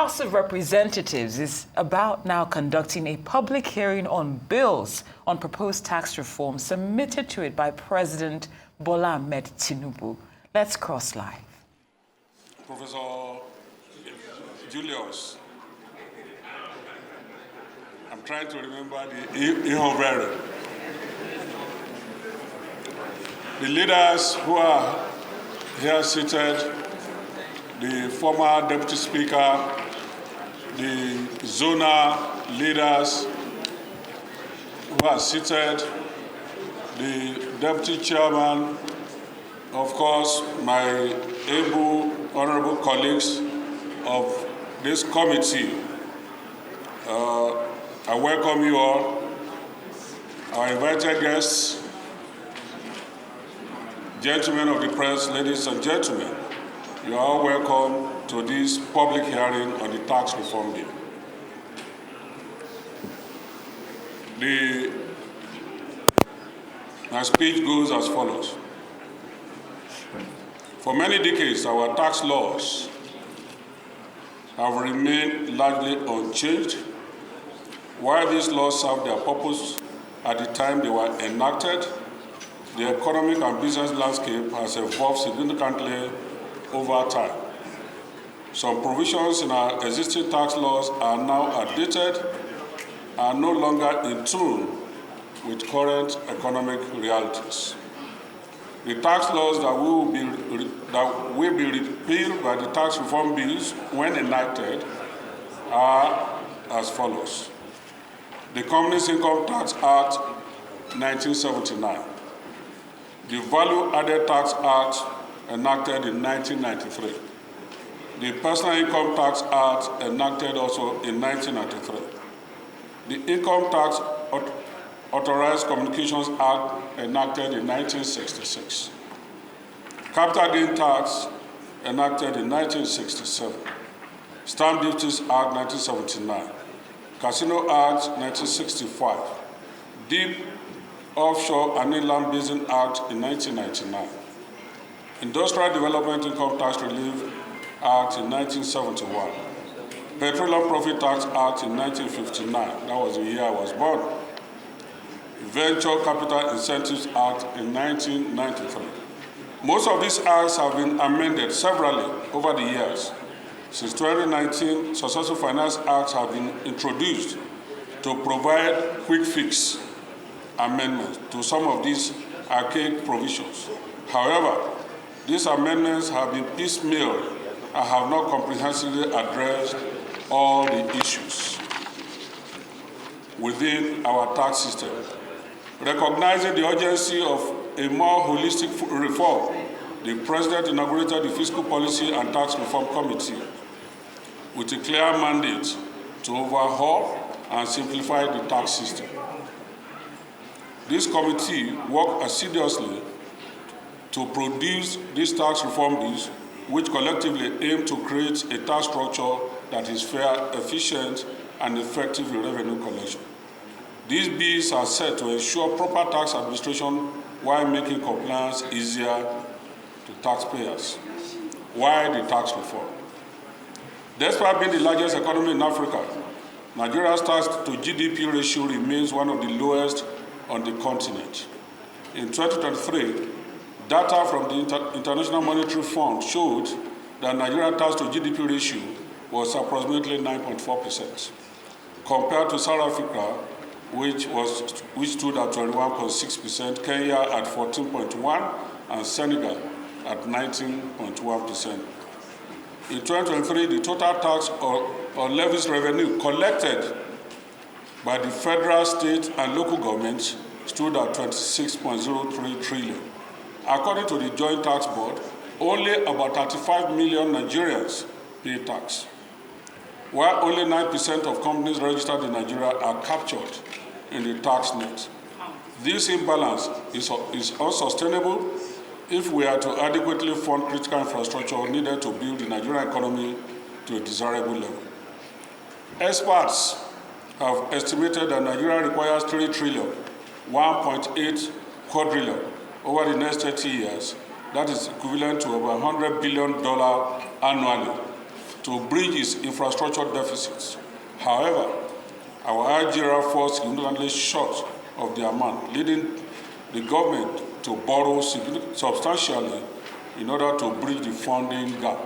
House of Representatives is about now conducting a public hearing on bills on proposed tax reform submitted to it by President Bola Ahmed Tinubu. Let's cross live. Professor Julius, I'm trying to remember the Ihonvere. The leaders who are here seated, the former Deputy Speaker, the zonal leaders who are seated, the Deputy Chairman, of course, my able, honorable colleagues of this committee. I welcome you all, our invited guests, gentlemen of the press, ladies and gentlemen. You are all welcome to this public hearing on the tax reform bill. My speech goes as follows. For many decades, our tax laws have remained largely unchanged. While these laws served their purpose at the time they were enacted, the economic and business landscape has evolved significantly over time. Some provisions in our existing tax laws are now outdated and no longer in tune with current economic realities. The tax laws that will be repealed by the tax reform bills when enacted are as follows. The Companies Income Tax Act 1979, the Value Added Tax Act enacted in 1993, the Personal Income Tax Act enacted also in 1993, the Income Tax Authorized Communications Act enacted in 1966, Capital Gain Tax enacted in 1967, Stamp Duties Act 1979, Casino Act 1965, Deep Offshore and Inland Basin Act in 1999, Industrial Development Income Tax Relief Act in 1971, Petroleum Profit Tax Act in 1959, that was the year I was born, Venture Capital Incentives Act in 1993. Most of these acts have been amended severally over the years. Since 2019, successive finance acts have been introduced to provide quick fix amendments to some of these archaic provisions. However, these amendments have been piecemeal and have not comprehensively addressed all the issues within our tax system. Recognizing the urgency of a more holistic reform, the President inaugurated the Fiscal Policy and Tax Reform Committee with a clear mandate to overhaul and simplify the tax system. This committee worked assiduously to produce these tax reform bills, which collectively aim to create a tax structure that is fair, efficient, and effective in revenue collection. These bills are set to ensure proper tax administration while making compliance easier to taxpayers. Why the tax reform? Despite being the largest economy in Africa, Nigeria's tax to GDP ratio remains one of the lowest on the continent. In 2023, data from the International Monetary Fund showed that Nigeria's tax to GDP ratio was approximately 9.4%, compared to South Africa, which stood at 21.6%, Kenya at 14.1%, and Senegal at 19.1%. In 2023, the total tax or levies revenue collected by the federal, state, and local governments stood at 26.03 trillion. According to the Joint Tax Board, only about 35 million Nigerians pay tax, while only 9% of companies registered in Nigeria are captured in the tax net. This imbalance is unsustainable if we are to adequately fund critical infrastructure needed to build the Nigerian economy to a desirable level. Experts have estimated that Nigeria requires 3 trillion, 1.8 quadrillion over the next 30 years. That is equivalent to about $100 billion annually to bridge its infrastructure deficits. However, our IGR falls significantly short of the amount, leading the government to borrow substantially in order to bridge the funding gap.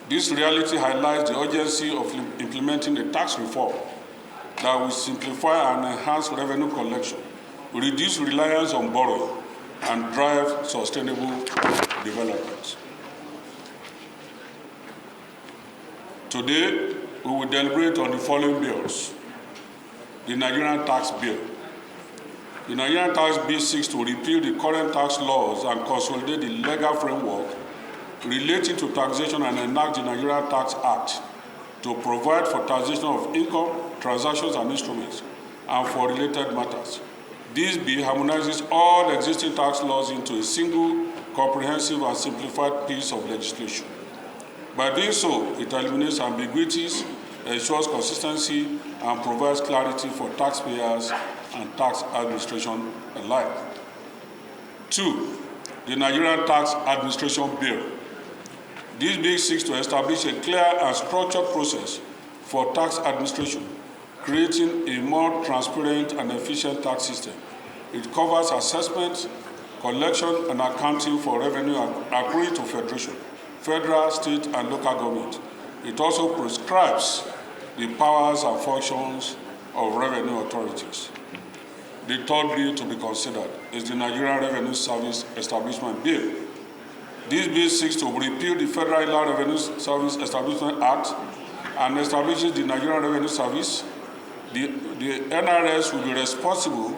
This reality highlights the urgency of implementing a tax reform that will simplify and enhance revenue collection, reduce reliance on borrowing, and drive sustainable development. Today, we will deliberate on the following bills. The Nigerian Tax Bill. The Nigerian Tax Bill seeks to repeal the current tax laws and consolidate the legal framework relating to taxation and enact the Nigerian Tax Act to provide for taxation of income, transactions, and instruments, and for related matters. This bill harmonizes all existing tax laws into a single, comprehensive, and simplified piece of legislation. By doing so, it eliminates ambiguities, ensures consistency, and provides clarity for taxpayers and tax administration alike. 2. The Nigerian Tax Administration Bill. This bill seeks to establish a clear and structured process for tax administration, creating a more transparent and efficient tax system. It covers assessment, collection, and accounting for revenue accruing to Federation, federal, state, and local government. It also prescribes the powers and functions of revenue authorities. The third bill to be considered is the Nigerian Revenue Service Establishment Bill. This bill seeks to repeal the Federal Inland Revenue Service Establishment Act and establishes the Nigerian Revenue Service. The NRS will be responsible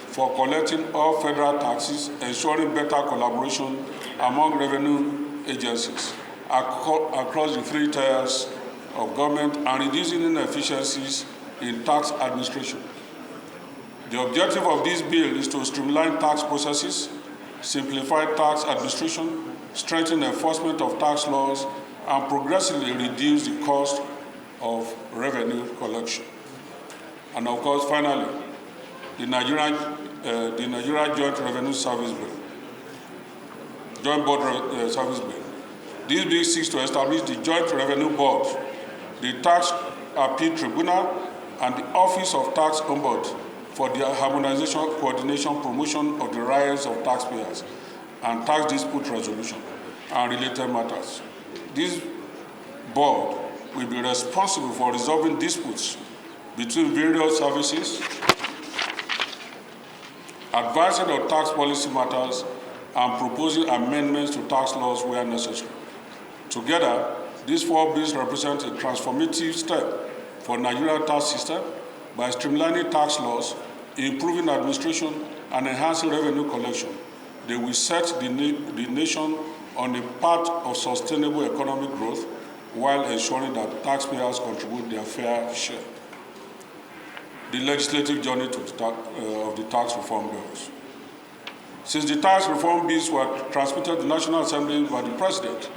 for collecting all federal taxes, ensuring better collaboration among revenue agencies across the 3 tiers of government and reducing inefficiencies in tax administration. The objective of this bill is to streamline tax processes, simplify tax administration, strengthen enforcement of tax laws, and progressively reduce the cost of revenue collection. And of course, finally, the Nigerian Joint Revenue Service Bill, Joint Board Service Bill. This bill seeks to establish the Joint Revenue Board, the Tax Appeal Tribunal, and the Office of Tax Ombud for the harmonization, coordination, promotion of the rights of taxpayers and tax dispute resolution and related matters. This board will be responsible for resolving disputes between various services, advising on tax policy matters, and proposing amendments to tax laws where necessary. Together, these 4 bills represent a transformative step for Nigerian tax system by streamlining tax laws, improving administration, and enhancing revenue collection. They will set the nation on a path of sustainable economic growth while ensuring that taxpayers contribute their fair share. The legislative journey of the tax reform bills. Since the tax reform bills were transmitted to the National Assembly by the President,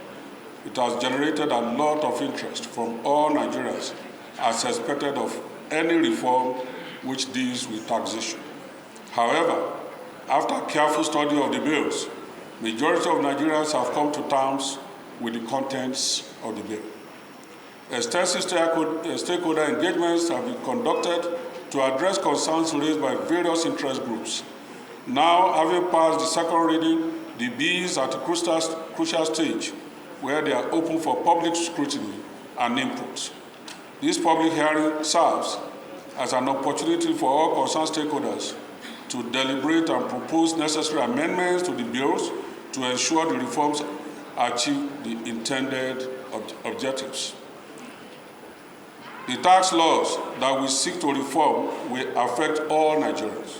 it has generated a lot of interest from all Nigerians as expected of any reform which deals with taxation. However, after careful study of the bills, majority of Nigerians have come to terms with the contents of the bill. Extensive stakeholder engagements have been conducted to address concerns raised by various interest groups. Now, having passed the second reading, the bills are at a crucial stage where they are open for public scrutiny and input. This public hearing serves as an opportunity for all concerned stakeholders to deliberate and propose necessary amendments to the bills to ensure the reforms achieve the intended objectives. The tax laws that we seek to reform will affect all Nigerians,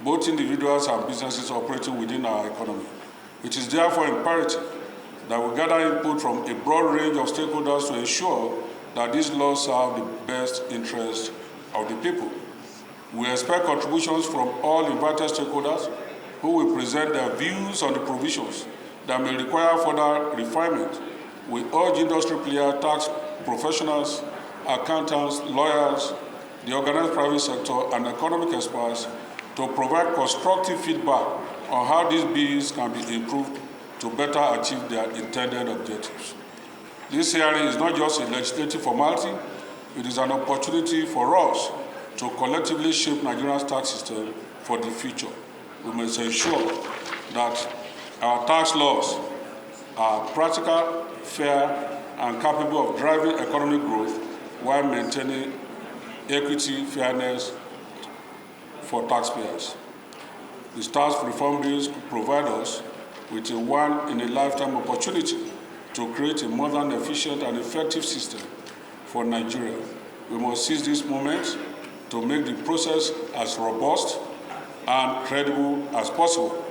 both individuals and businesses operating within our economy. It is therefore imperative that we gather input from a broad range of stakeholders to ensure that these laws serve the best interests of the people. We expect contributions from all invited stakeholders who will present their views on the provisions that may require further refinement. We urge industry players, tax professionals, accountants, lawyers, the organized private sector, and economic experts to provide constructive feedback on how these bills can be improved to better achieve their intended objectives. This hearing is not just a legislative formality, it is an opportunity for us to collectively shape Nigeria's tax system for the future. We must ensure that our tax laws are practical, fair, and capable of driving economic growth while maintaining equity, fairness for taxpayers. The tax reform bills could provide us with a one-in-a-lifetime opportunity to create a modern, efficient, and effective system for Nigeria. We must seize this moment to make the process as robust and credible as possible.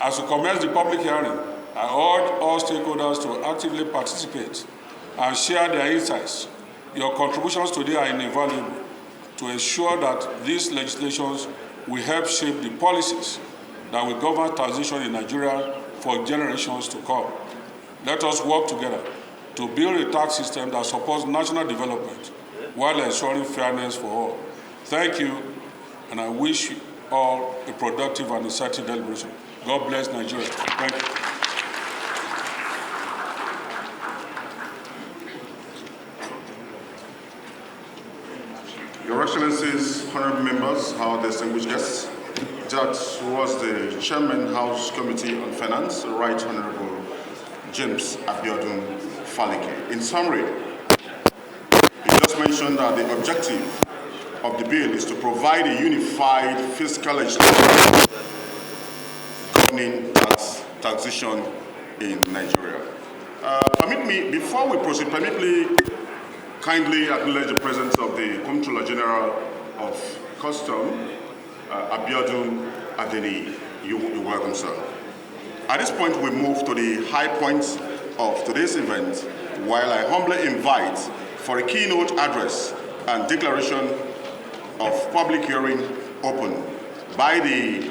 As we commence the public hearing, I urge all stakeholders to actively participate and share their insights. Your contributions today are invaluable to ensure that these legislations will help shape the policies that will govern taxation in Nigeria for generations to come. Let us work together to build a tax system that supports national development while ensuring fairness for all. Thank you, and I wish you all a productive and insightful deliberation. God bless Nigeria. Thank you. Your Excellencies, honorable members, our distinguished guests, that was the Chairman House Committee on Finance, Right Honorable James Abiodun Falike. In summary, he just mentioned that the objective of the bill is to provide a unified fiscal legislation governing taxation in Nigeria. Permit me, before we proceed, permit me kindly acknowledge the presence of the Comptroller General of Custom, Abiodun Adeni. You're welcome, sir. At this point, we move to the high points of today's event, while I humbly invite for a keynote address and declaration of public hearing open by the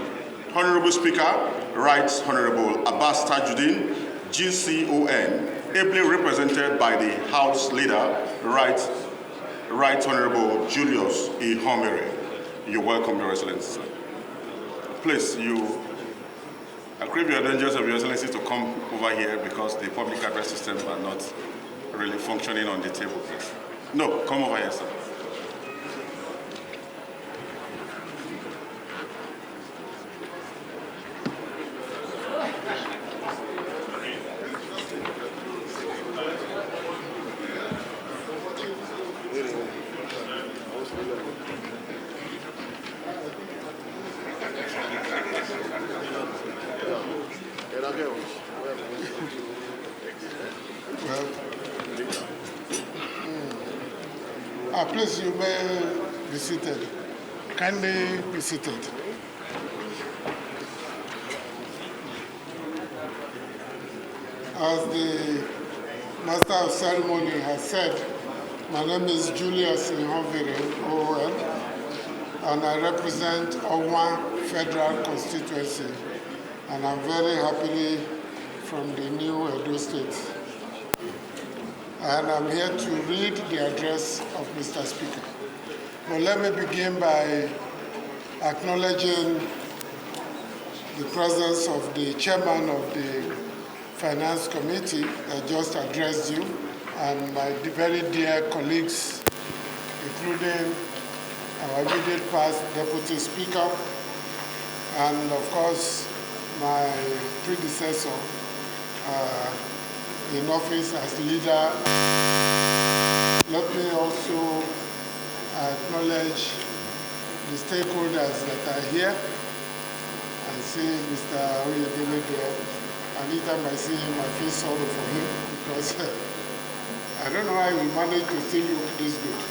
Honorable Speaker, Right Honorable Abbas Tajuddin, GCON, ably represented by the House Leader, Right Honorable Julius E. Homere. You're welcome, Your Excellency. Please, I crave your indulgence of Your Excellency to come over here because the public address systems are not really functioning on the table, please. No, come over here, sir. Please, you may be seated. Kindly be seated. As the Master of Ceremony has said, my name is Julius Ihonvire, OON, and I represent Owa Federal Constituency, and I'm very happily from the new Edo State. And I'm here to read the address of Mr. Speaker. But let me begin by acknowledging the presence of the chairman of the Finance Committee that just addressed you, and my very dear colleagues, including our immediate past Deputy Speaker, and of course, my predecessor, in office as leader. Let me also acknowledge the stakeholders that are here. I see Mr. Oyedele there. Anytime I see him, I feel sorry for him because I don't know how he managed to still look this good.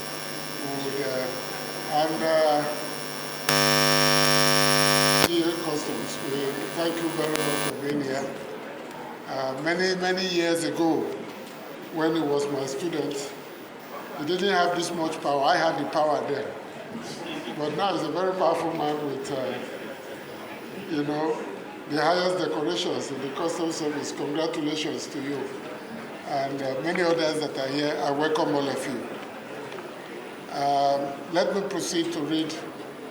Customs, thank you very much for being here. Many years ago, when he was my student, he didn't have this much power. I had the power then. But now he's a very powerful man with, the highest decorations in the Customs Service. Congratulations to you. And many others that are here, I welcome all of you. Let me proceed to read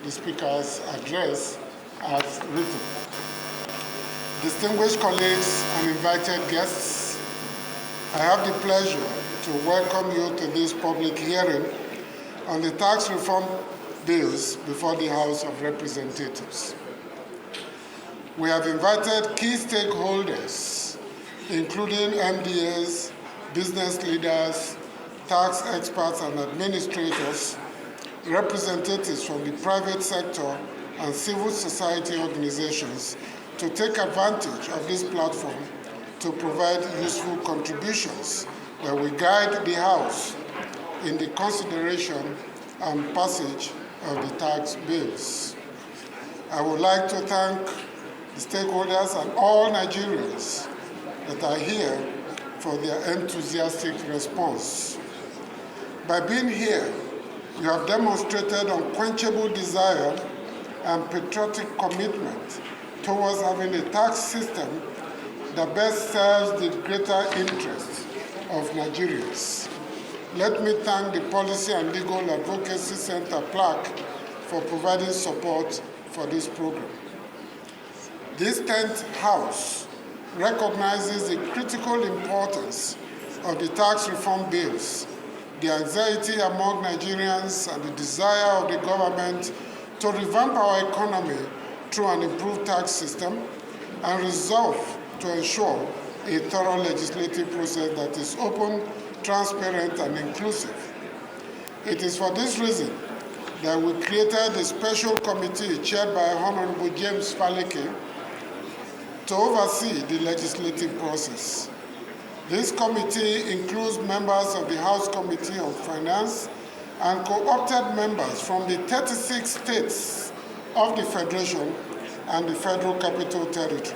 the Speaker's address as written. Distinguished colleagues and invited guests, I have the pleasure to welcome you to this public hearing on the tax reform bills before the House of Representatives. We have invited key stakeholders, including MDAs, business leaders, tax experts and administrators, representatives from the private sector and civil society organizations to take advantage of this platform to provide useful contributions that will guide the House in the consideration and passage of the tax bills. I would like to thank the stakeholders and all Nigerians that are here for their enthusiastic response. By being here, you have demonstrated unquenchable desire and patriotic commitment towards having a tax system that best serves the greater interests of Nigerians. Let me thank the Policy and Legal Advocacy Center, PLAC, for providing support for this program. This 10th House recognizes the critical importance of the tax reform bills, the anxiety among Nigerians and the desire of the government to revamp our economy through an improved tax system, and resolve to ensure a thorough legislative process that is open, transparent, and inclusive. It is for this reason that we created a special committee chaired by Honorable James Faleke to oversee the legislative process. This committee includes members of the House Committee on Finance and co-opted members from the 36 states of the Federation and the Federal Capital Territory.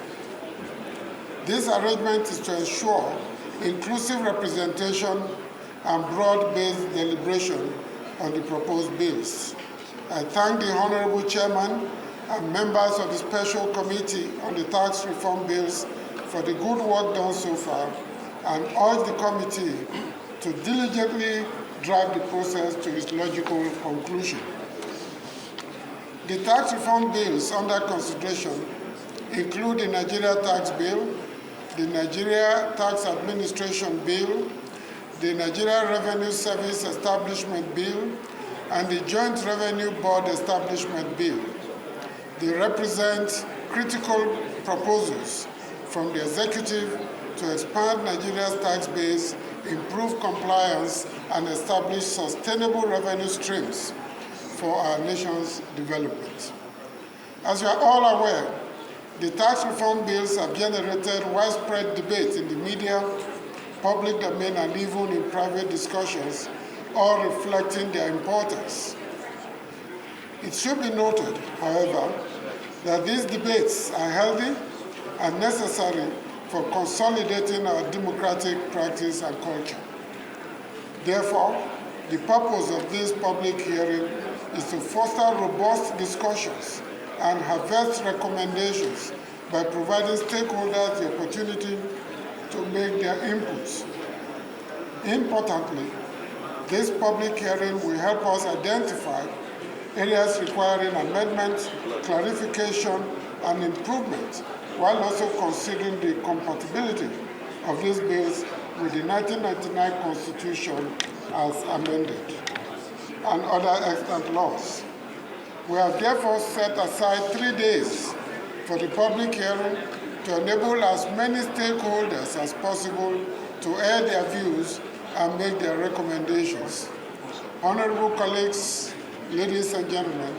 This arrangement is to ensure inclusive representation and broad-based deliberation on the proposed bills. I thank the Honorable Chairman and members of the Special Committee on the Tax Reform Bills for the good work done so far, and urge the committee to diligently drive the process to its logical conclusion. The tax reform bills under consideration include the Nigeria Tax Bill, the Nigeria Tax Administration Bill, the Nigeria Revenue Service Establishment Bill, and the Joint Revenue Board Establishment Bill. They represent critical proposals from the executive to expand Nigeria's tax base, improve compliance, and establish sustainable revenue streams for our nation's development. As you are all aware, the tax reform bills have generated widespread debate in the media, public domain, and even in private discussions, all reflecting their importance. It should be noted, however, that these debates are healthy and necessary for consolidating our democratic practice and culture. Therefore, the purpose of this public hearing is to foster robust discussions and harvest recommendations by providing stakeholders the opportunity to make their inputs. Importantly, this public hearing will help us identify areas requiring amendment, clarification, and improvement, while also considering the compatibility of these bills with the 1999 Constitution as amended and other extant laws. We have therefore set aside 3 days for the public hearing to enable as many stakeholders as possible to air their views and make their recommendations. Honorable colleagues, ladies and gentlemen,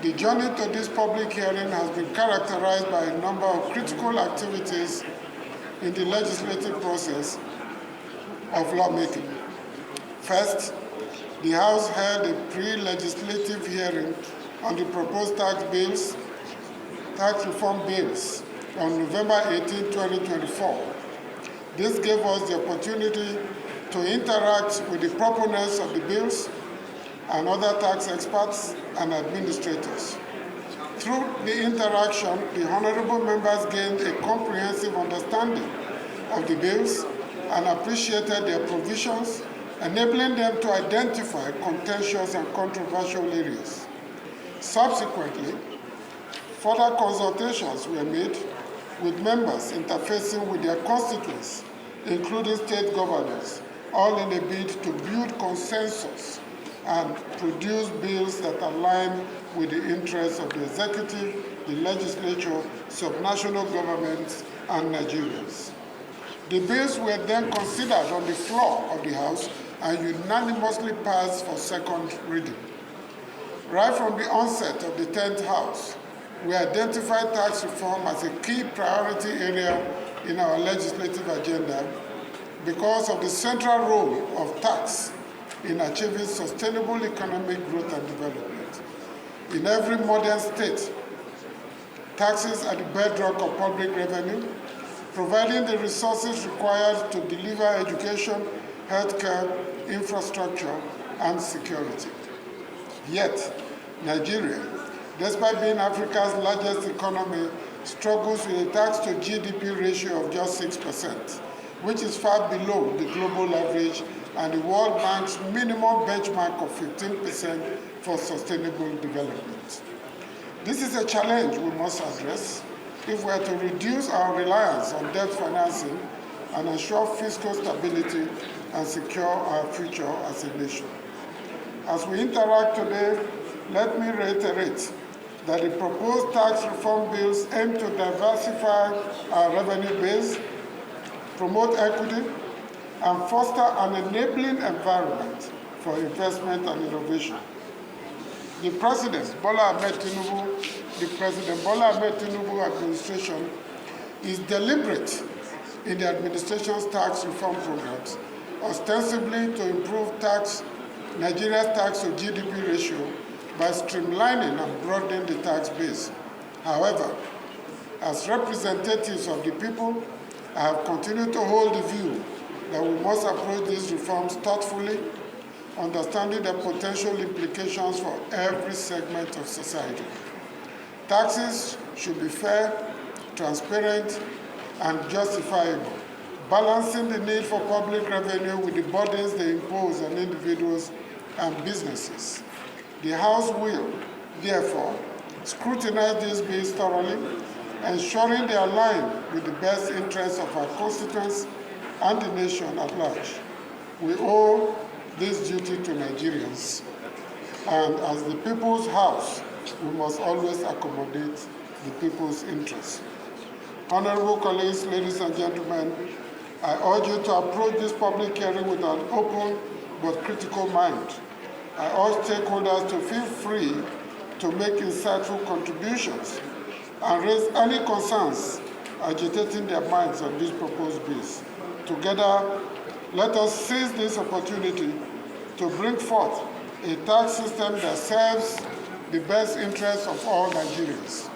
the journey to this public hearing has been characterized by a number of critical activities in the legislative process of lawmaking. First, the House held a pre-legislative hearing on the proposed tax reform bills on November 18, 2024. This gave us the opportunity to interact with the proponents of the bills and other tax experts and administrators. Through the interaction, the honorable members gained a comprehensive understanding of the bills and appreciated their provisions, enabling them to identify contentious and controversial areas. Subsequently, further consultations were made with members interfacing with their constituents including state governors, all in a bid to build consensus and produce bills that align with the interests of the executive, the legislature, subnational governments, and Nigerians. The bills were then considered on the floor of the House and unanimously passed for second reading. Right from the onset of the 10th House, we identified tax reform as a key priority area in our legislative agenda because of the central role of tax in achieving sustainable economic growth and development. In every modern state, taxes are the bedrock of public revenue, providing the resources required to deliver education, healthcare, infrastructure, and security. Yet, Nigeria, despite being Africa's largest economy, struggles with a tax to GDP ratio of just 6%, which is far below the global average and the World Bank's minimum benchmark of 15% for sustainable development. This is a challenge we must address if we are to reduce our reliance on debt financing and ensure fiscal stability and secure our future as a nation. As we interact today, let me reiterate that the proposed tax reform bills aim to diversify our revenue base, promote equity, and foster an enabling environment for investment and innovation. The President Bola Ahmed Tinubu administration is deliberate in the administration's tax reform programs, ostensibly to improve Nigeria's tax to GDP ratio by streamlining and broadening the tax base. However, as representatives of the people, I have continued to hold the view that we must approach these reforms thoughtfully, understanding the potential implications for every segment of society. Taxes should be fair, transparent, and justifiable, balancing the need for public revenue with the burdens they impose on individuals and businesses. The House will, therefore, scrutinize these bills thoroughly, ensuring they align with the best interests of our constituents and the nation at large. We owe this duty to Nigerians, and as the People's House, we must always accommodate the people's interests. Honorable colleagues, ladies and gentlemen, I urge you to approach this public hearing with an open but critical mind. I urge stakeholders to feel free to make insightful contributions and raise any concerns agitating their minds on these proposed bills. Together, let us seize this opportunity to bring forth a tax system that serves the best interests of all Nigerians.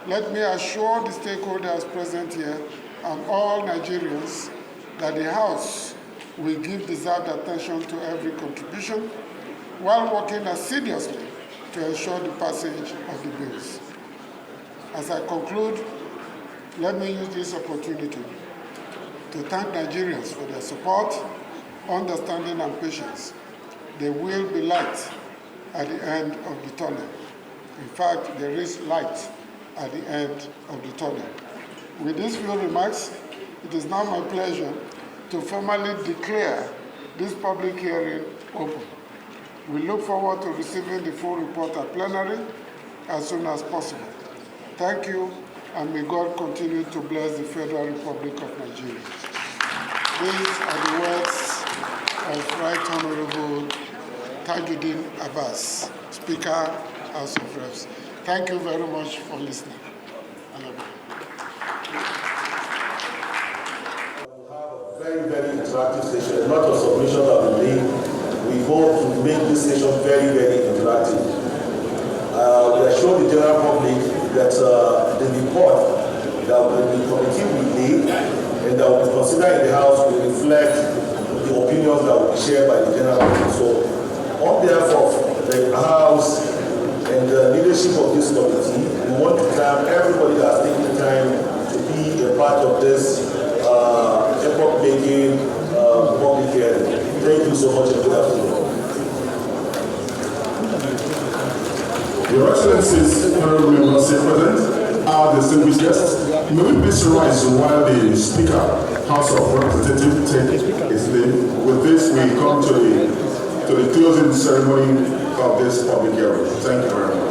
Let me assure the stakeholders present here and all Nigerians that the House will give deserved attention to every contribution while working assiduously to ensure the passage of the bills. As I conclude, let me use this opportunity to thank Nigerians for their support, understanding, and patience. There will be light at the end of the tunnel. In fact, there is light at the end of the tunnel. With these few remarks, it is now my pleasure to formally declare this public hearing open. We look forward to receiving the full report at plenary as soon as possible. Thank you, and may God continue to bless the Federal Republic of Nigeria. These are the words of Right Honorable Tajuddin Abbas, Speaker, House of Reps. Thank you very much for listening. Very, very interactive session. A lot of submissions have been made. We hope to make this session very, very interactive. We assure the general public that the report that the committee will make and that will be considered in the House will reflect the opinions that will be shared by the general public. So, on behalf of the House and the leadership of this committee, we want to thank everybody that has taken the time to be a part of this epoch-making public hearing. Thank you so much and good afternoon. Your Excellencies, honorable members, present, our distinguished guests, may we please rise while the Speaker, House of Representatives, take his name. With this, we come to the closing ceremony of this public hearing. Thank you very much.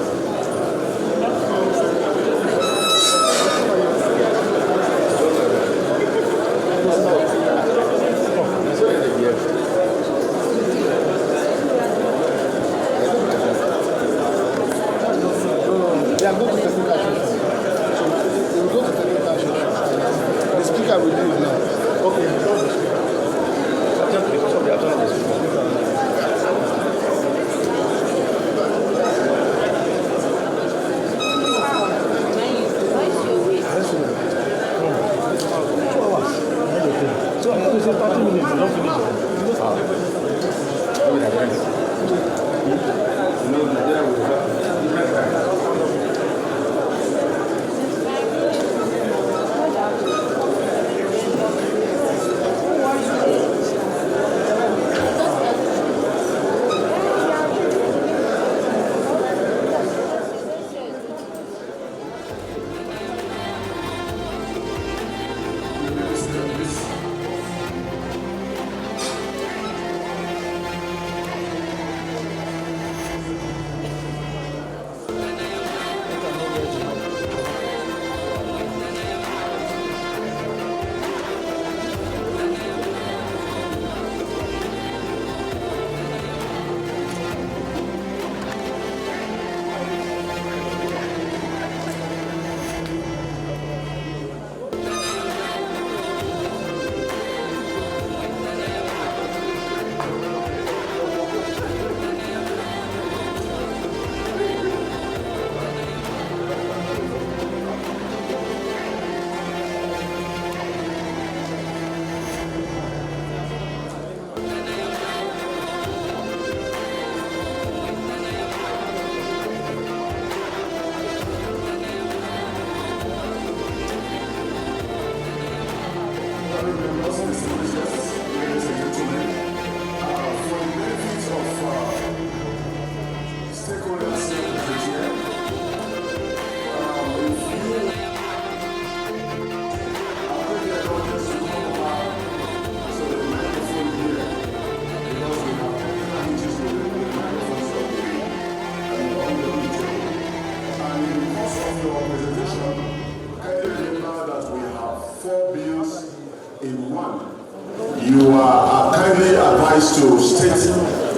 You are kindly advised to state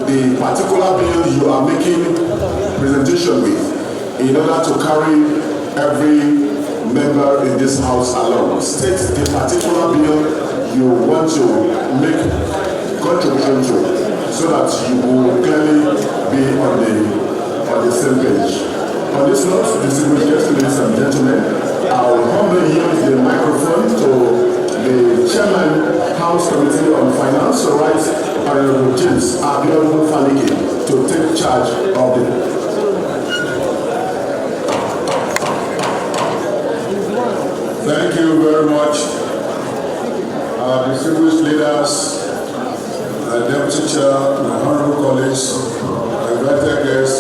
the particular bill you are making presentation with in order to carry every member in this house along. State the particular bill you want to make contribution to so that you will clearly be on the same page. On this note, distinguished guests, ladies and gentlemen, I will humbly yield the microphone to the Chairman, House Committee on Finance, Rights, Honorable James Abiodun Falike, to take charge of the. Thank you very much, distinguished leaders, Deputy Chair, my honorable colleagues, invited guests.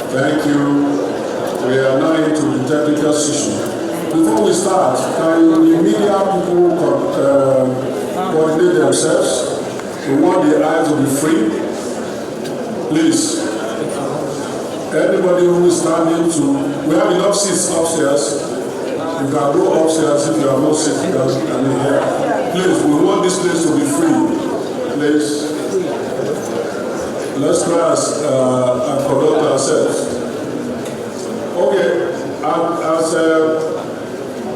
Thank you. We are now into the technical session. Before we start, can the media people coordinate themselves? We want the aisle to be free. Please. Anybody who is standing to, we have enough seats upstairs. You can go upstairs if you have no seat here. Please, we want this place to be free. Please. Let's try and conduct ourselves. Okay, as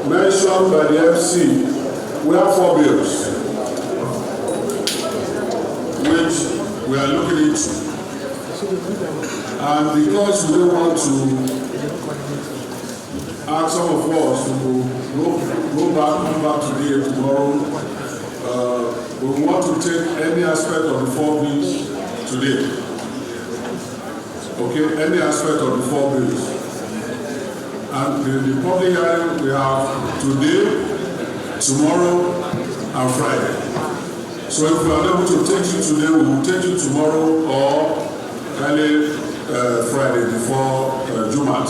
mentioned by the FC, we have 4 bills which we are looking into. And because we don't want to ask some of us to come back today or tomorrow, we want to take any aspect of the 4 bills today. Okay, any aspect of the 4 bills. And the public hearing we have today, tomorrow, and Friday. So if we are able to take you today, we will take you tomorrow or early Friday before Jumat.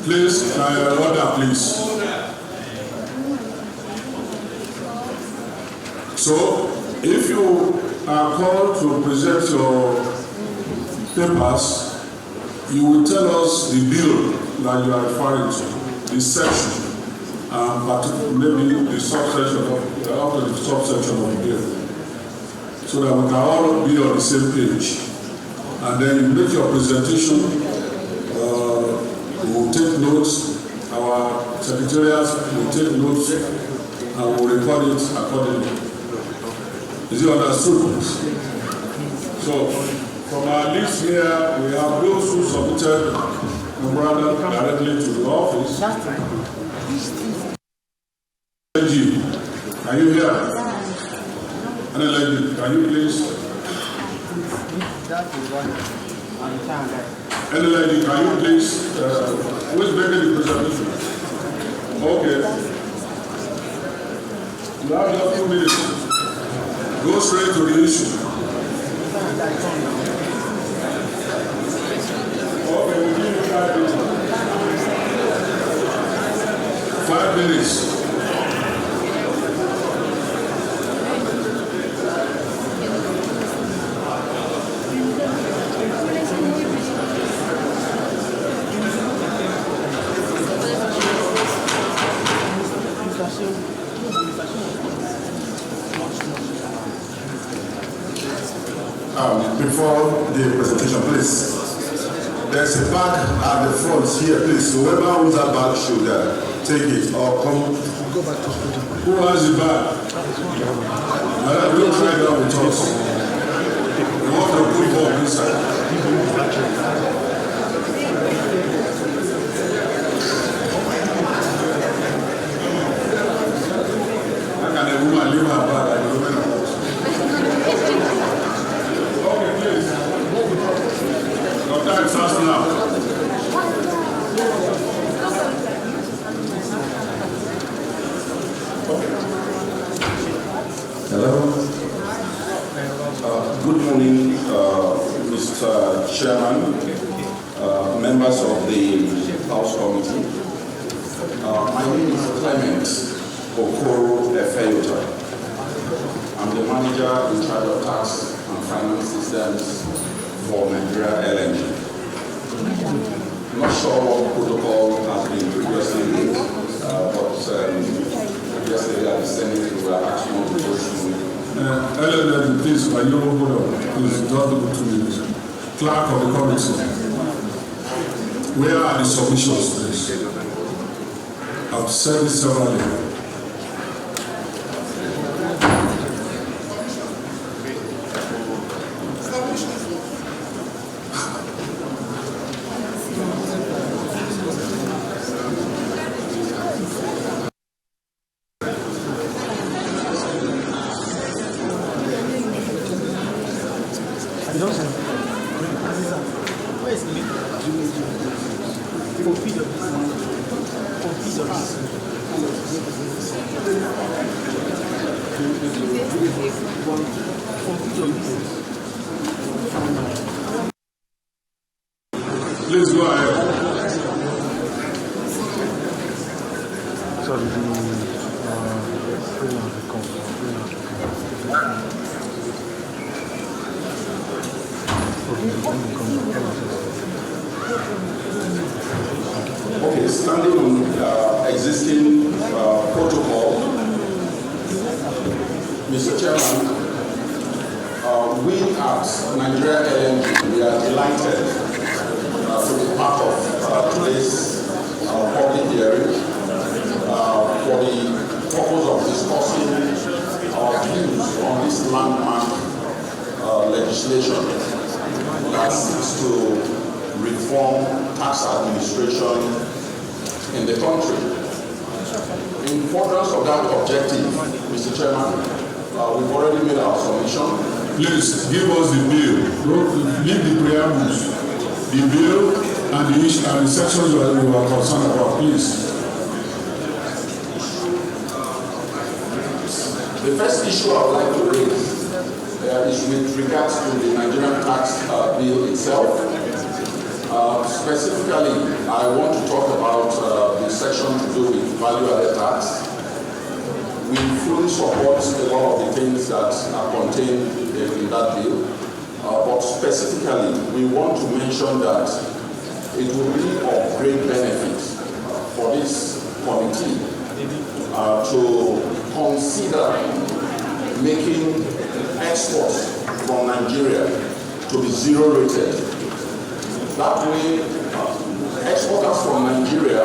Please, order, please. So, if you are called to present your papers, you will tell us the bill that you are referring to, the section, and maybe the subsection of the subsection of the bill, so that we can all be on the same page. And then you make your presentation. We will take notes. Our secretariats will take notes and will record it accordingly. Is it understood? So, from our list here, we have those who submitted memorandum directly to the office. Lady, are you here? Any lady, can you please? Any lady, can you please? Who is making the presentation? Okay. You have just 2 minutes. Go straight to the issue. Okay, we'll give you 5 minutes. 5 minutes. Before the presentation, please. There's a bag at the front here, please. Whoever owns that bag should take it or come. Who has the bag? Don't try that with us. We want to put more inside. How can a woman leave her bag and the woman at home? Okay, please. Your time starts now. Hello. Good morning, Mr. Chairman, members of the House Committee. My name is Clement Okoro Efeyota. I'm the manager in charge of tax and finance systems for Nigeria LNG. I'm not sure what protocol has been previously linked, but yesterday at the Senate we were asking on the question. LNG, please, by your order, please, don't go 2 minutes. Clerk of the committee, where are the submissions, please? I've said it severally. Please go ahead. Okay, standing on existing protocol, Mr. Chairman, we at Nigeria LNG, we are delighted to be part of today's public hearing for the purpose of discussing our views on this landmark legislation that seeks to reform tax administration in the country. In furtherance of that objective, Mr. Chairman, we've already made our submission. Please give us the bill. Don't leave the preambles. The bill and the issue and the sections that you are concerned about, please. The first issue I would like to raise is with regards to the Nigerian tax bill itself. Specifically, I want to talk about the section to do with value-added tax. We fully support a lot of the things that are contained in that bill, but specifically, we want to mention that it will be of great benefit for this committee to consider making exports from Nigeria to be zero-rated. That way, exporters from Nigeria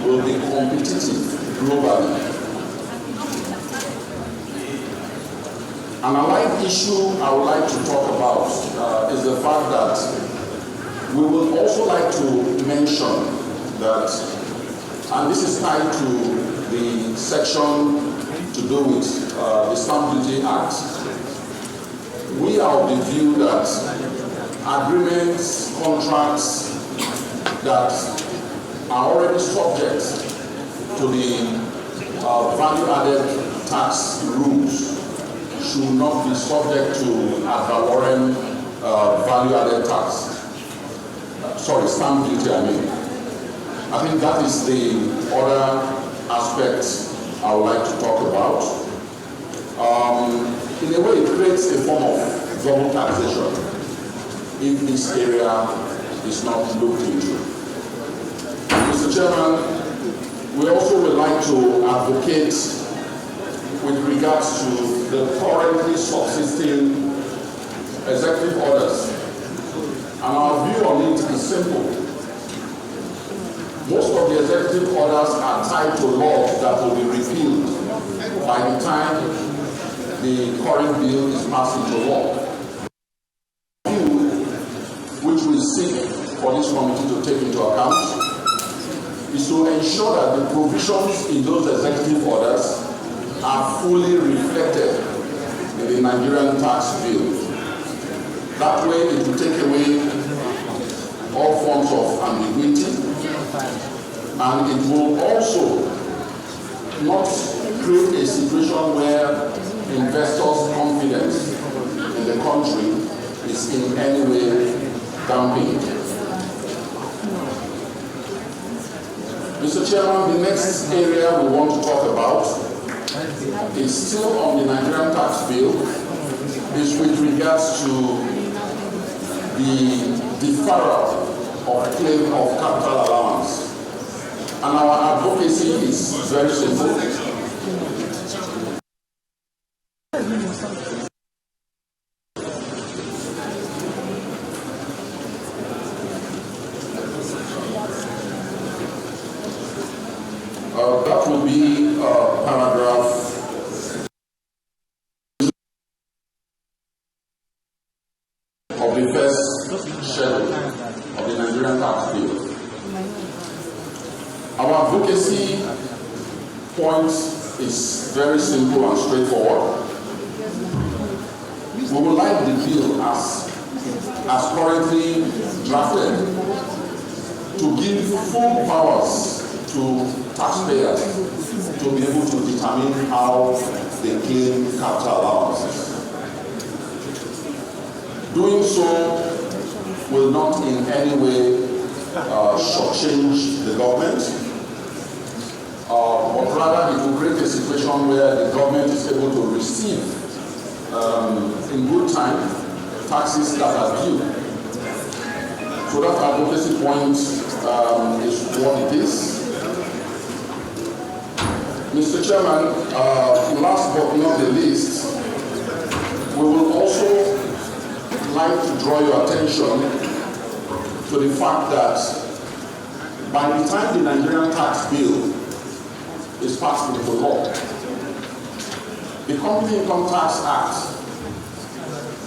will be competitive globally. An allied issue I would like to talk about is the fact that we will also like to mention that, and this is tied to the section to do with the Stamp Duty Act, we are of the view that agreements, contracts that are already subject to the value-added tax rules should not be subject to ad valorem value-added tax. Stamp duty, I mean. I think that is the other aspect I would like to talk about. In a way, it creates a form of double taxation if this area is not looked into. Mr. Chairman, we also would like to advocate with regards to the currently subsisting executive orders. And our view on it is simple. Most of the executive orders are tied to laws that will be repealed by the time the current bill is passed into law. Which we seek for this committee to take into account is to ensure that the provisions in those executive orders are fully reflected in the Nigerian tax bill. That way it will take away all forms of ambiguity, and it will also not create a situation where investors' confidence in the country is in any way dampened. Mr. Chairman, the next area we want to talk about is still on the Nigerian tax bill, is with regards to the deferral of claim of capital allowance. And our advocacy is very simple. That will be paragraph of the first schedule of the Nigerian tax bill. Our advocacy point is very simple and straightforward. We would like the bill as currently drafted to give full powers to taxpayers to be able to determine how they claim capital allowances. Doing so will not in any way shortchange the government, but rather it will create a situation where the government is able to receive in good time taxes that are due. So that advocacy point is what it is. Mr. Chairman, last but not the least, we will also like to draw your attention to the fact that by the time the Nigerian tax bill is passed into law, the Company Income Tax Act,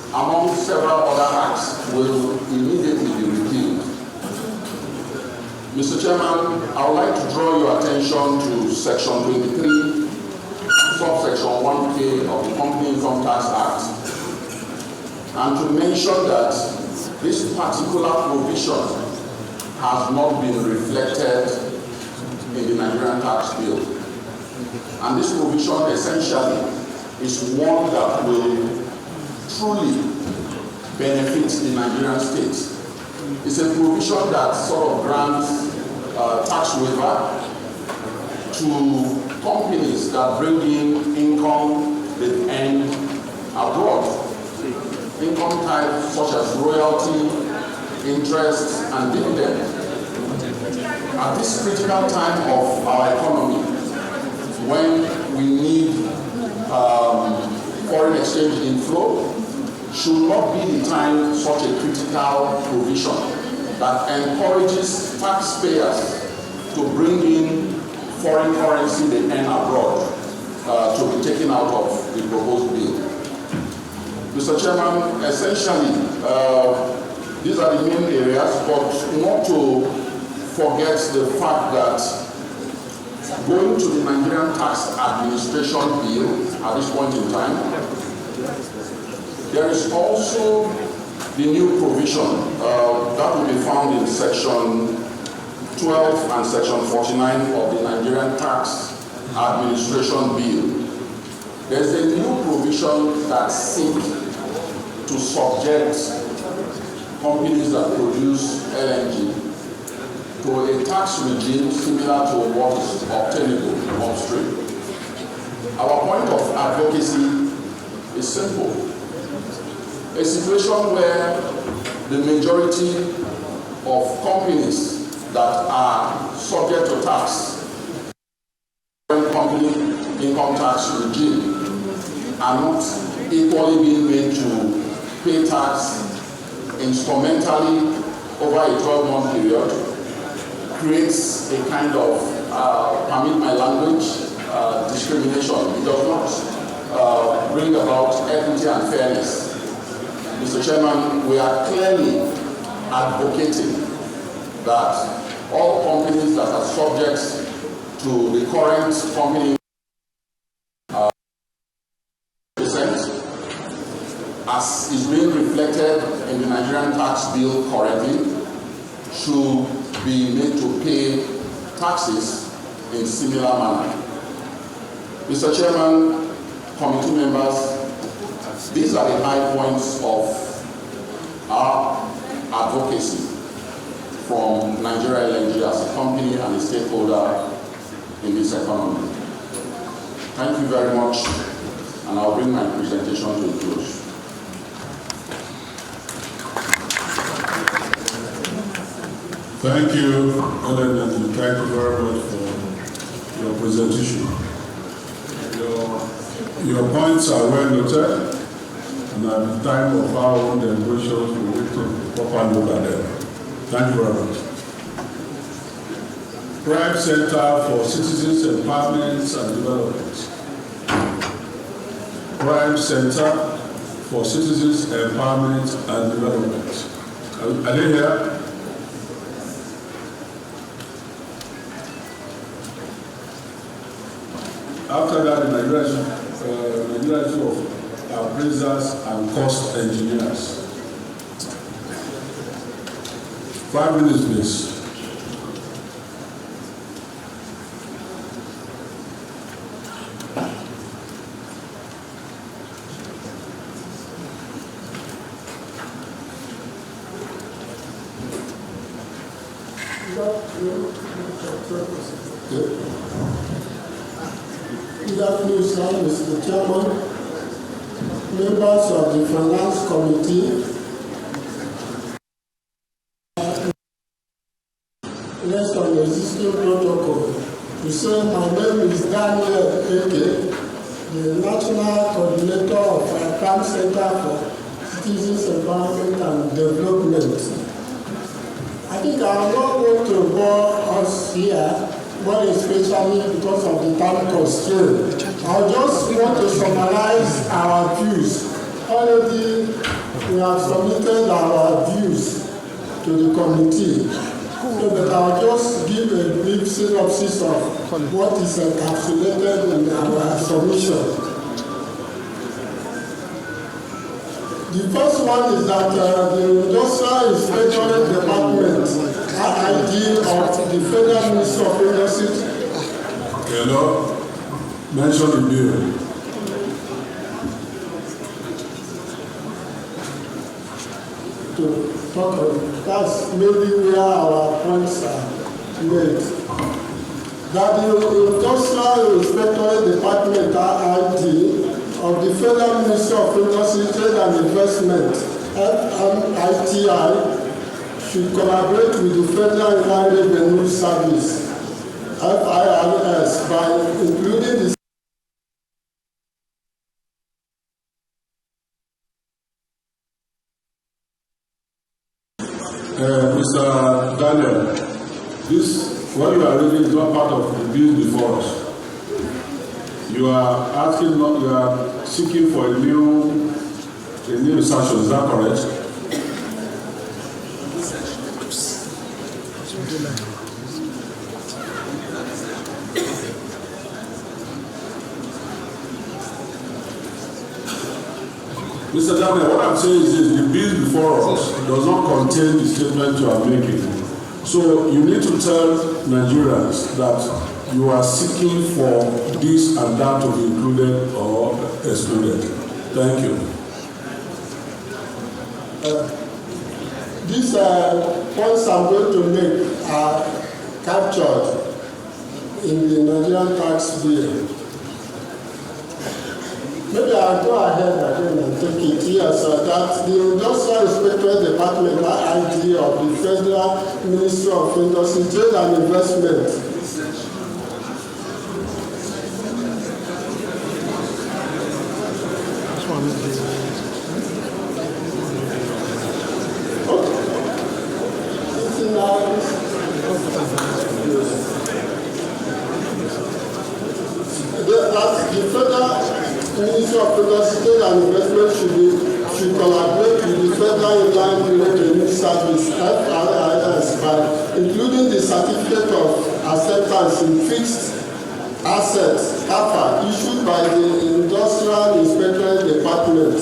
among several other acts, will immediately be repealed. Mr. Chairman, I would like to draw your attention to Section 23, subsection 1K of the Company Income Tax Act, and to mention that this particular provision has not been reflected in the Nigerian tax bill. And this provision essentially is one that will truly benefit the Nigerian state. It's a provision that sort of grants tax waiver to companies that bring in income they earn abroad. Income types such as royalty, interest, and dividend. At this critical time of our economy, when we need foreign exchange inflow, should not be the time such a critical provision that encourages taxpayers to bring in foreign currency they earn abroad to be taken out of the proposed bill. Mr. Chairman, essentially, these are the main areas, but not to forget the fact that going to the Nigerian Tax Administration Bill at this point in time, there is also the new provision that will be found in Section 12 and Section 49 of the Nigerian Tax Administration Bill. There's a new provision that seeks to subject companies that produce LNG to a tax regime similar to what is obtainable upstream. Our point of advocacy is simple. A situation where the majority of companies that are subject to tax, company income tax regime, are not equally being made to pay tax instrumentally over a 12-month period, creates a kind of, permit my language, discrimination. It does not bring about equity and fairness. Mr. Chairman, we are clearly advocating that all companies that are subject to the current company as is being reflected in the Nigerian tax bill currently, should be made to pay taxes in similar manner. Mr. Chairman, committee members, these are the high points of our advocacy from Nigeria LNG as a company and a stakeholder in this economy. Thank you very much, and I'll bring my presentation to a close. Thank you, Ellen, and thank you very much for your presentation. Your points are well noted, and at the time of our own deliberations, we will take a proper look at them. Thank you very much. Prime Center for Citizens Empowerment and Development. Prime Center for Citizens Empowerment and Development. Are they here? After that, the Nigeria of appraisers and cost engineers. 5 minutes, please. Good afternoon, sir, Mr. Chairman, members of the Finance Committee, rest on the existing protocol. To say my name is Daniel Eke, the National Coordinator of Prime Center for Citizens Empowerment and Development. I think I am not going to bore us here, but especially because of the time constraint. I just want to summarize our views. Already we have submitted our views to the committee. So that I'll just give a brief synopsis of what is encapsulated in our submission. The first one is that the Industrial Inspectorate Department, RID of the Federal Ministry of Industry. Hello, mention the bill. To talk that's maybe where our points are made. That the Industrial Inspectorate Department (RID) of the Federal Ministry of Industry, Trade and Investment (FMITI) should collaborate with the Federal Inland Revenue Service (FIRS) by including the Mr. Daniel, what you are reading is not part of the bill before us. You are seeking for a new section, is that correct? Mr. Daniel, what I'm saying is this: the bill before us does not contain the statement you are making. So you need to tell Nigerians that you are seeking for this and that to be included or excluded. Thank you. These points I'm going to make are captured in the Nigerian tax bill. Maybe I'll go ahead again and take it here, so that the Industrial Inspectorate Department (RID) of the Federal Ministry of Industry, Trade and Investment the Federal Ministry of Industry, Trade and Investment should collaborate with the Federal Inland Revenue Service (FIRS) by including the Certificate of Acceptance in Fixed Assets (CAFA) issued by the Industrial Inspectorate Department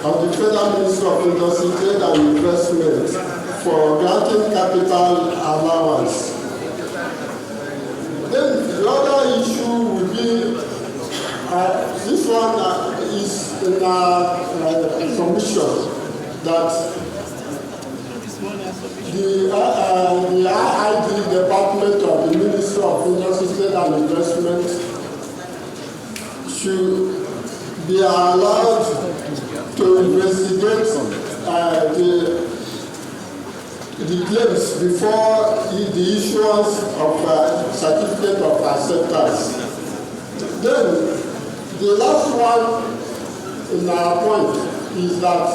of the Federal Ministry of Industry, Trade and Investment for granting capital allowance. Then the other issue will be this one is in a commission that the RID Department of the Ministry of Industry, Trade and Investment should be allowed to investigate the claims before the issuance of certificate of acceptance. Then the last one in our point is that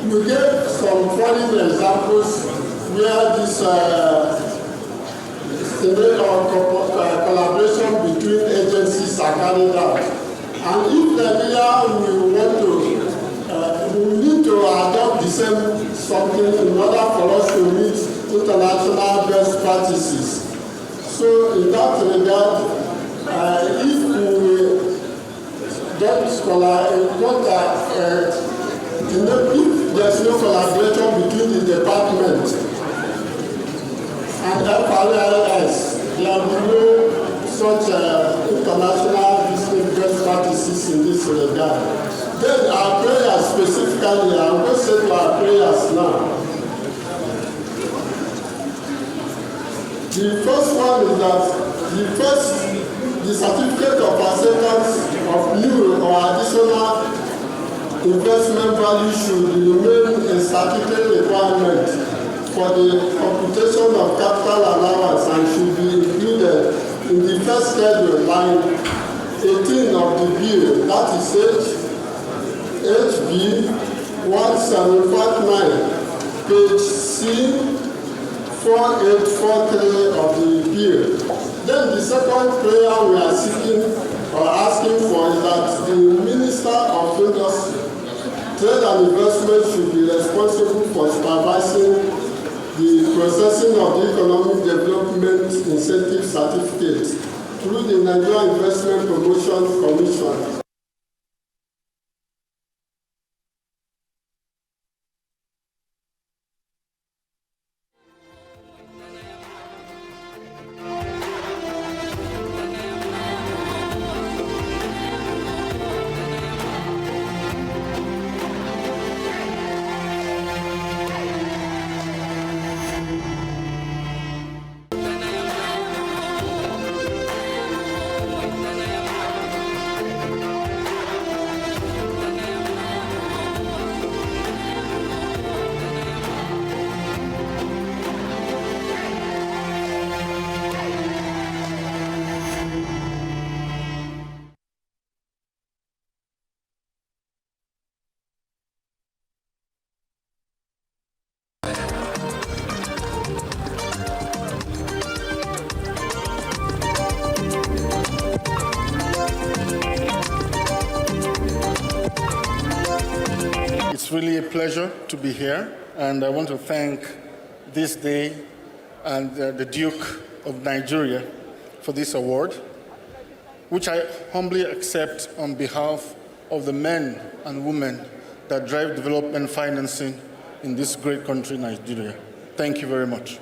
we gave some foreign examples where this collaboration between agencies are carried out. And if Nigeria we need to adopt the same something in order for us to meet international best practices. So in that regard, if we if there's no collaboration between the department and FIRS, there will be no such international business best practices in this regard. Then our prayers specifically, I'm going to say to our prayers now. The first one is that the certificate of acceptance of new or additional investment value should remain a statutory requirement for the computation of capital allowance and should be included in the first schedule, line 18 of the bill, that is HB 1759, page C 4843 of the bill. Then the second prayer we are seeking or asking for is that the Minister of Industry, Trade and Investment should be responsible for supervising the processing of the Economic Development Incentive Certificate through the Nigeria Investment Promotion Commission. really a pleasure to be here, and I want to thank this day and the Duke of Nigeria for this award, which I humbly accept on behalf of the men and women that drive development financing in this great country, Nigeria. Thank you very much.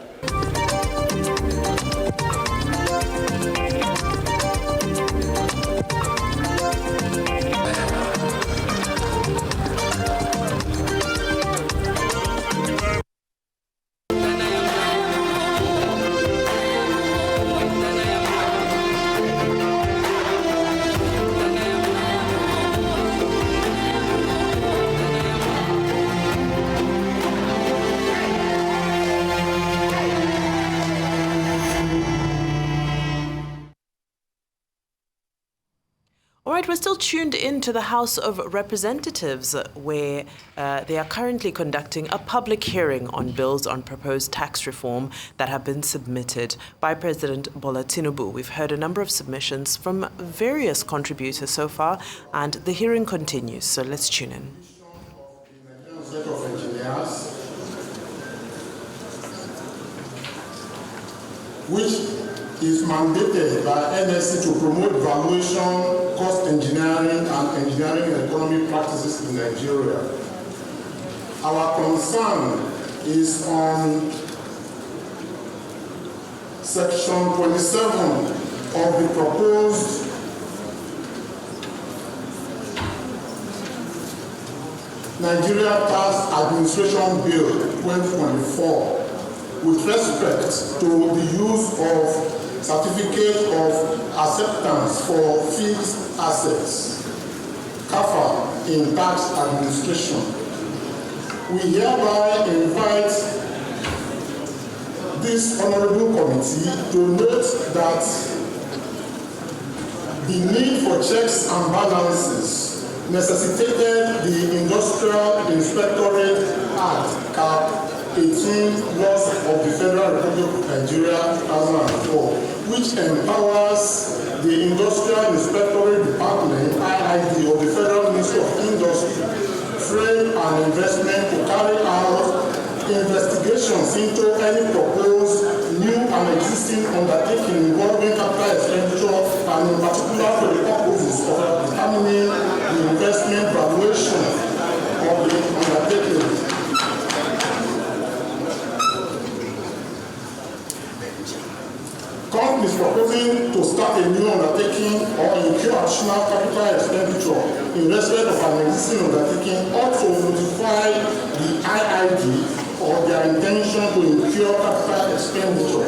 All right, we're still tuned into the House of Representatives, where they are currently conducting a public hearing on bills on proposed tax reform that have been submitted by President Bola Tinubu. We've heard a number of submissions from various contributors so far, and the hearing continues, so let's tune in. Set of engineers, which is mandated by NSC to promote valuation, cost engineering, and engineering and economic practices in Nigeria. Our concern is on Section 27 of the proposed Nigeria Tax Administration Bill 2024 with respect to the use of Certificate of Acceptance for Fixed Assets, CAFA, in tax administration. We hereby invite this honorable committee to note that the need for checks and balances necessitated the Industrial Inspectorate Act, CAP 18 laws of the Federal Republic of Nigeria 2004, which empowers the Industrial Inspectorate Department, IID, of the Federal Ministry of Industry, Trade and Investment to carry out investigations into any proposed new and existing undertaking involving capital expenditure, and in particular for the purposes of determining the investment valuation of the undertaking. Companies proposing to start a new undertaking or incur additional capital expenditure in respect of an existing undertaking ought to notify the IID or their intention to incur capital expenditure.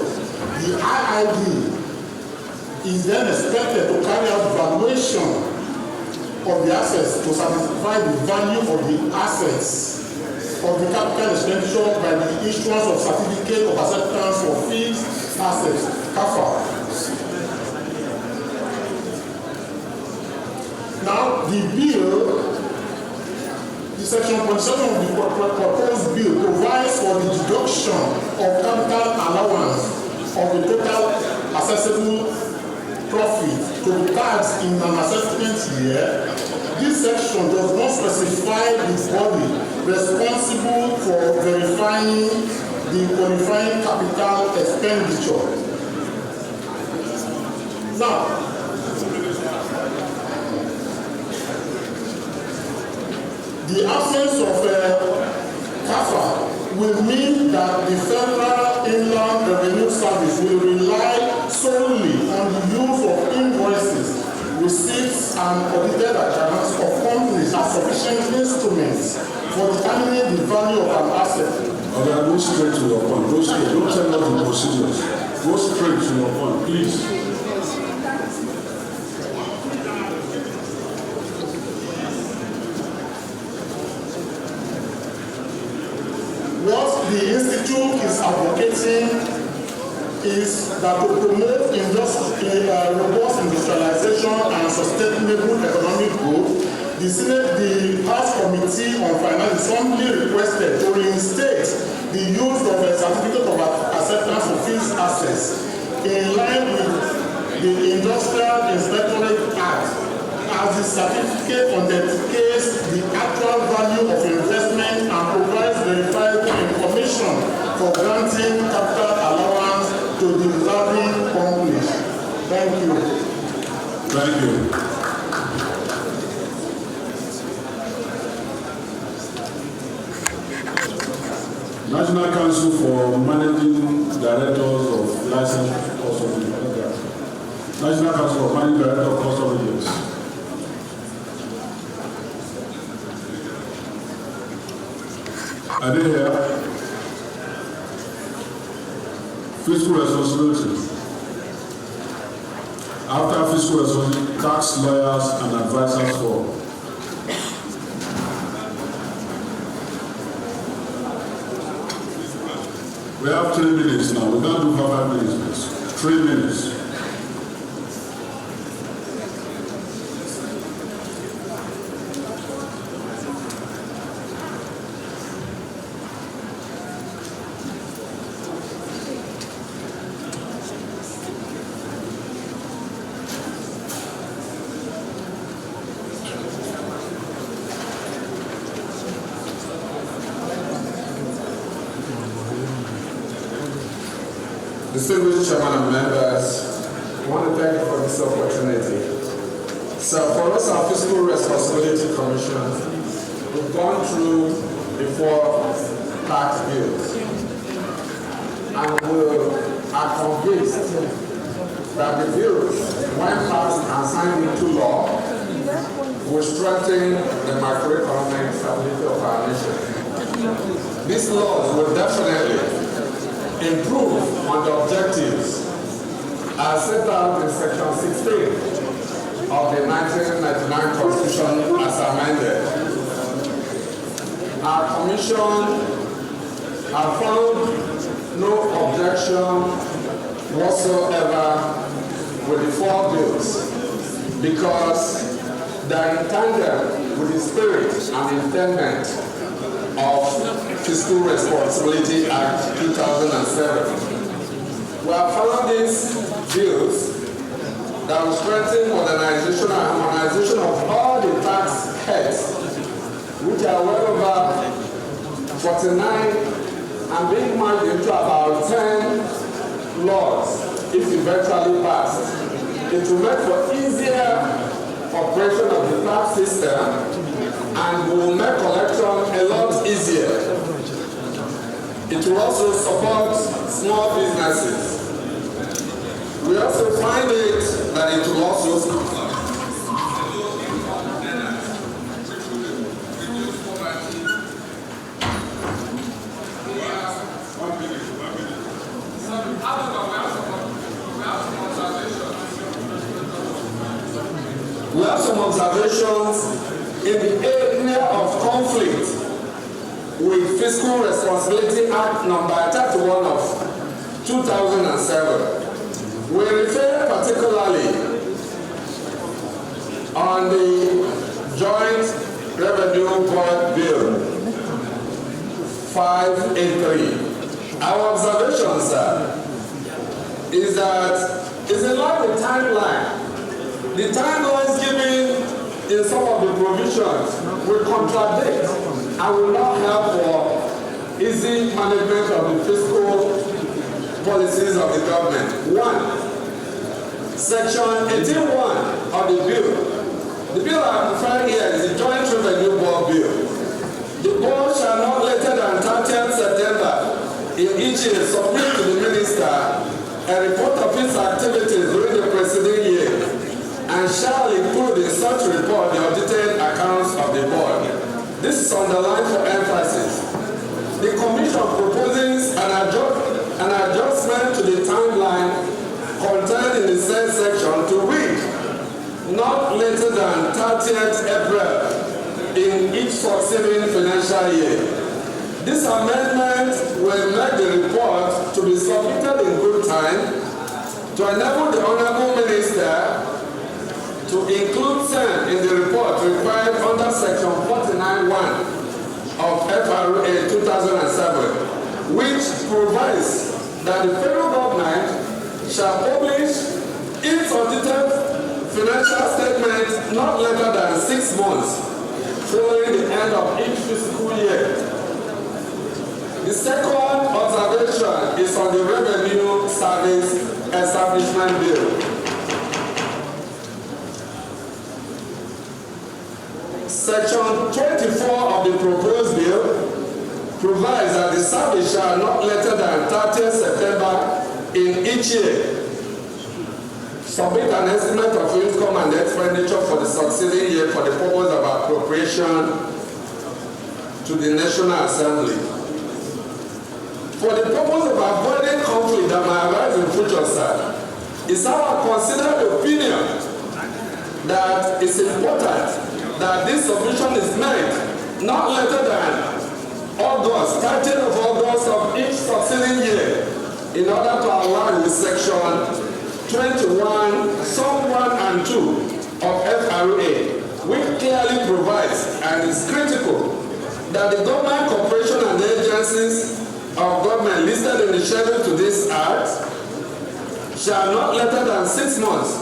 The IID is then expected to carry out valuation of the assets to satisfy the value of the assets of the capital expenditure by the issuance of Certificate of Acceptance for Fixed Assets, CAFA. Now, the bill, the section 27 of the proposed bill provides for the deduction of capital allowance of the total accessible profit to be taxed in an assessment year. This section does not specify the body responsible for verifying the qualifying capital expenditure. Now, the absence of CAFA will mean that the Federal Inland Revenue Service will rely solely on the use of invoices, receipts, and audited accounts of companies as sufficient instruments for determining the value of an asset. Okay, go straight to your point. Go straight. Don't tell us the procedures. Go straight to your point, please. What the Institute is advocating is that to promote robust industrialization and sustainable economic growth, the House Committee on Finance Assembly requested to reinstate the use of a Certificate of Acceptance for Fixed Assets in line with the Industrial Inspectorate Act, as the certificate authenticates the actual value of investment and provides verifiable information for granting capital allowance to the deserving companies. Thank you. Thank you. National Council for Managing Directors of Licensed Custody. National Council for Managing Directors of Custody. Are they here? Fiscal responsibility. After fiscal responsibility, tax lawyers and advisors for. We have 3 minutes now. We can't do 5 minutes, please. 3 minutes. Distinguished Chairman and members, I want to thank you for this opportunity. So for us, our Fiscal Responsibility Commission, we've gone through the 4 tax bills, and we are convinced that the bills, when passed and signed into law, will strengthen the macroeconomic stability of our nation. These laws will definitely improve on the objectives as set out in Section 16 of the 1999 Constitution as amended. Our Commission has found no objection whatsoever with the 4 bills because they are in tandem with the spirit and intent of Fiscal Responsibility Act 2007. We have found these bills that will strengthen modernization and harmonization of all the tax heads, which are well over 49 and being merged into about 10 laws if eventually passed. It will make for easier operation of the tax system and will make collection a lot easier. It will also support small businesses. We also find it that it will also We have some observations in the area of conflict with Fiscal Responsibility Act number 31 of 2007. We refer particularly on the Joint Revenue Board Bill 583. Our observation, sir, is that it's in line with timeline. The timelines given in some of the provisions will contradict and will not help for easy management of the fiscal policies of the government. 1. Section 18.1 of the bill. The bill I refer here is the Joint Revenue Board Bill. The board shall not later than 30th September in each year submit to the minister a report of its activities during the preceding year, and shall include in such report the audited accounts of the board. This is underlined for emphasis. The Commission proposes an adjustment to the timeline contained in the said section to read not later than 30th April in each succeeding financial year. This amendment will make the report to be submitted in good time to enable the Honourable Minister to include same in the report required under Section 49(1) of FRA 2007, which provides that the federal government shall publish its audited financial statements not later than 6 months following the end of each fiscal year. The second observation is on the Revenue Service Establishment Bill. Section 24 of the proposed bill provides that the service shall not later than 30th September in each year submit an estimate of income and expenditure for the succeeding year for the purpose of appropriation to the National Assembly. For the purpose of avoiding conflict that might arise in future, sir, it's our considered opinion that it's important that this submission is made not later than August, 30th of August of each succeeding year, in order to align with Section 21, Sum 1 and 2 of FRA, which clearly provides and is critical that the government, corporation, and agencies of government listed in the schedule to this Act shall not later than 6 months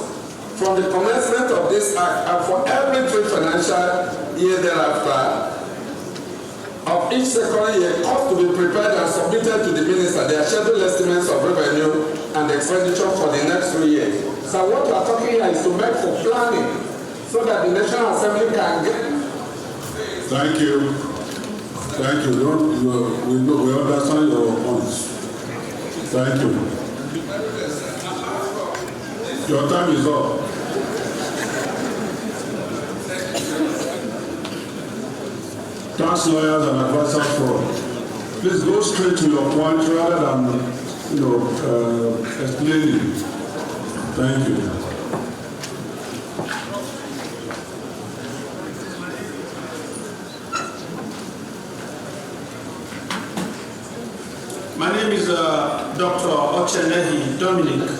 from the commencement of this Act and for every 3 financial year thereafter of each second year cause to be prepared and submitted to the minister their scheduled estimates of revenue and expenditure for the next 3 years. So what we are talking here is to make for planning so that the National Assembly can get... Thank you. Thank you. We understand your points. Thank you. Your time is up. Tax lawyers and advisors forum. Please go straight to your point rather than explaining. Thank you. My name is Dr. Ochenehi Dominic.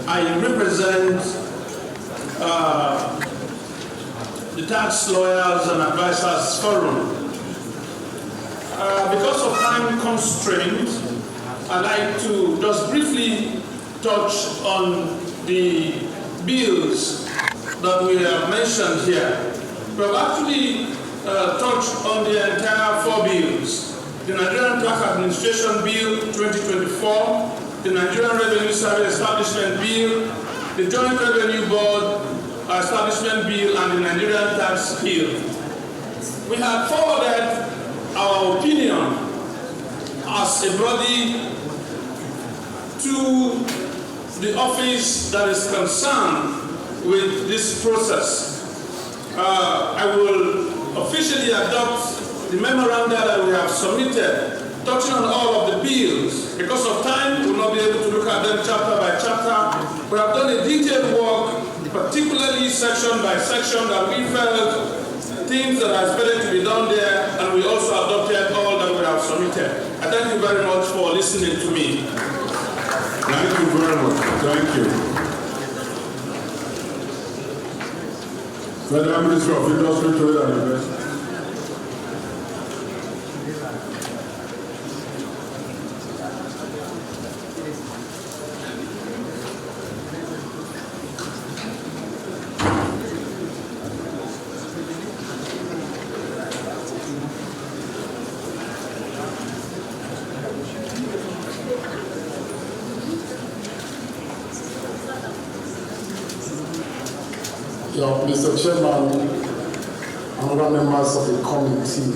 I represent the Tax Lawyers and Advisors Forum. Because of time constraints, I'd like to just briefly touch on the bills that we have mentioned here. We have actually touched on the entire 4 bills. The Nigerian Tax Administration Bill 2024, the Nigerian Revenue Service Establishment Bill, the Joint Revenue Board Establishment Bill, and the Nigerian Tax Bill. We have forwarded our opinion as a body to the office that is concerned with this process. I will officially adopt the memoranda that we have submitted, touching on all of the bills. Because of time, we will not be able to look at them chapter by chapter. We have done a detailed work, particularly section by section, that we felt things that are expected to be done there, and we also adopted all that we have submitted. I thank you very much for listening to me. Thank you very much. Thank you. Federal Minister of Industry, Trade and Investment. Mr. Chairman, and other members of the committee,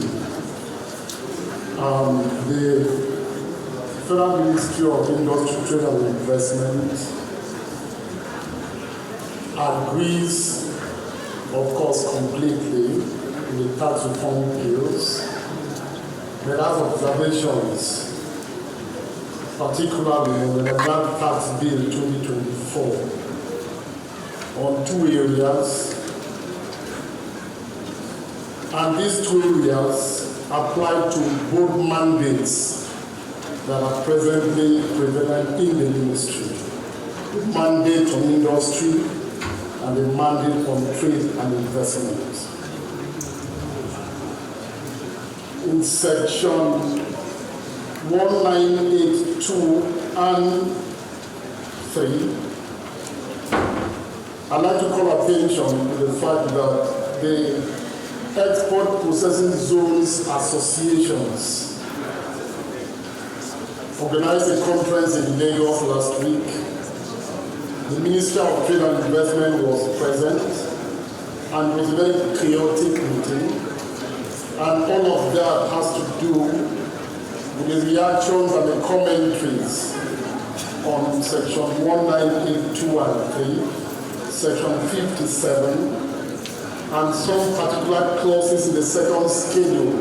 the Federal Ministry of Industry, Trade and Investment agrees, of course, completely with the tax reform bills, but has observations, particularly on the Nigerian Tax Bill 2024. On 2 areas, and these 2 areas apply to both mandates that are presently prevalent in the ministry. The mandate on industry and the mandate on trade and investment. In section 1982 and 3, I'd like to call attention to the fact that the Export Processing Zones Associations organized a conference in Lagos last week. The Minister of Trade and Investment was present, and it was a very chaotic meeting. And all of that has to do with the reactions and the commentaries on Section 198(2) and 3, Section 57, and some particular clauses in the second schedule.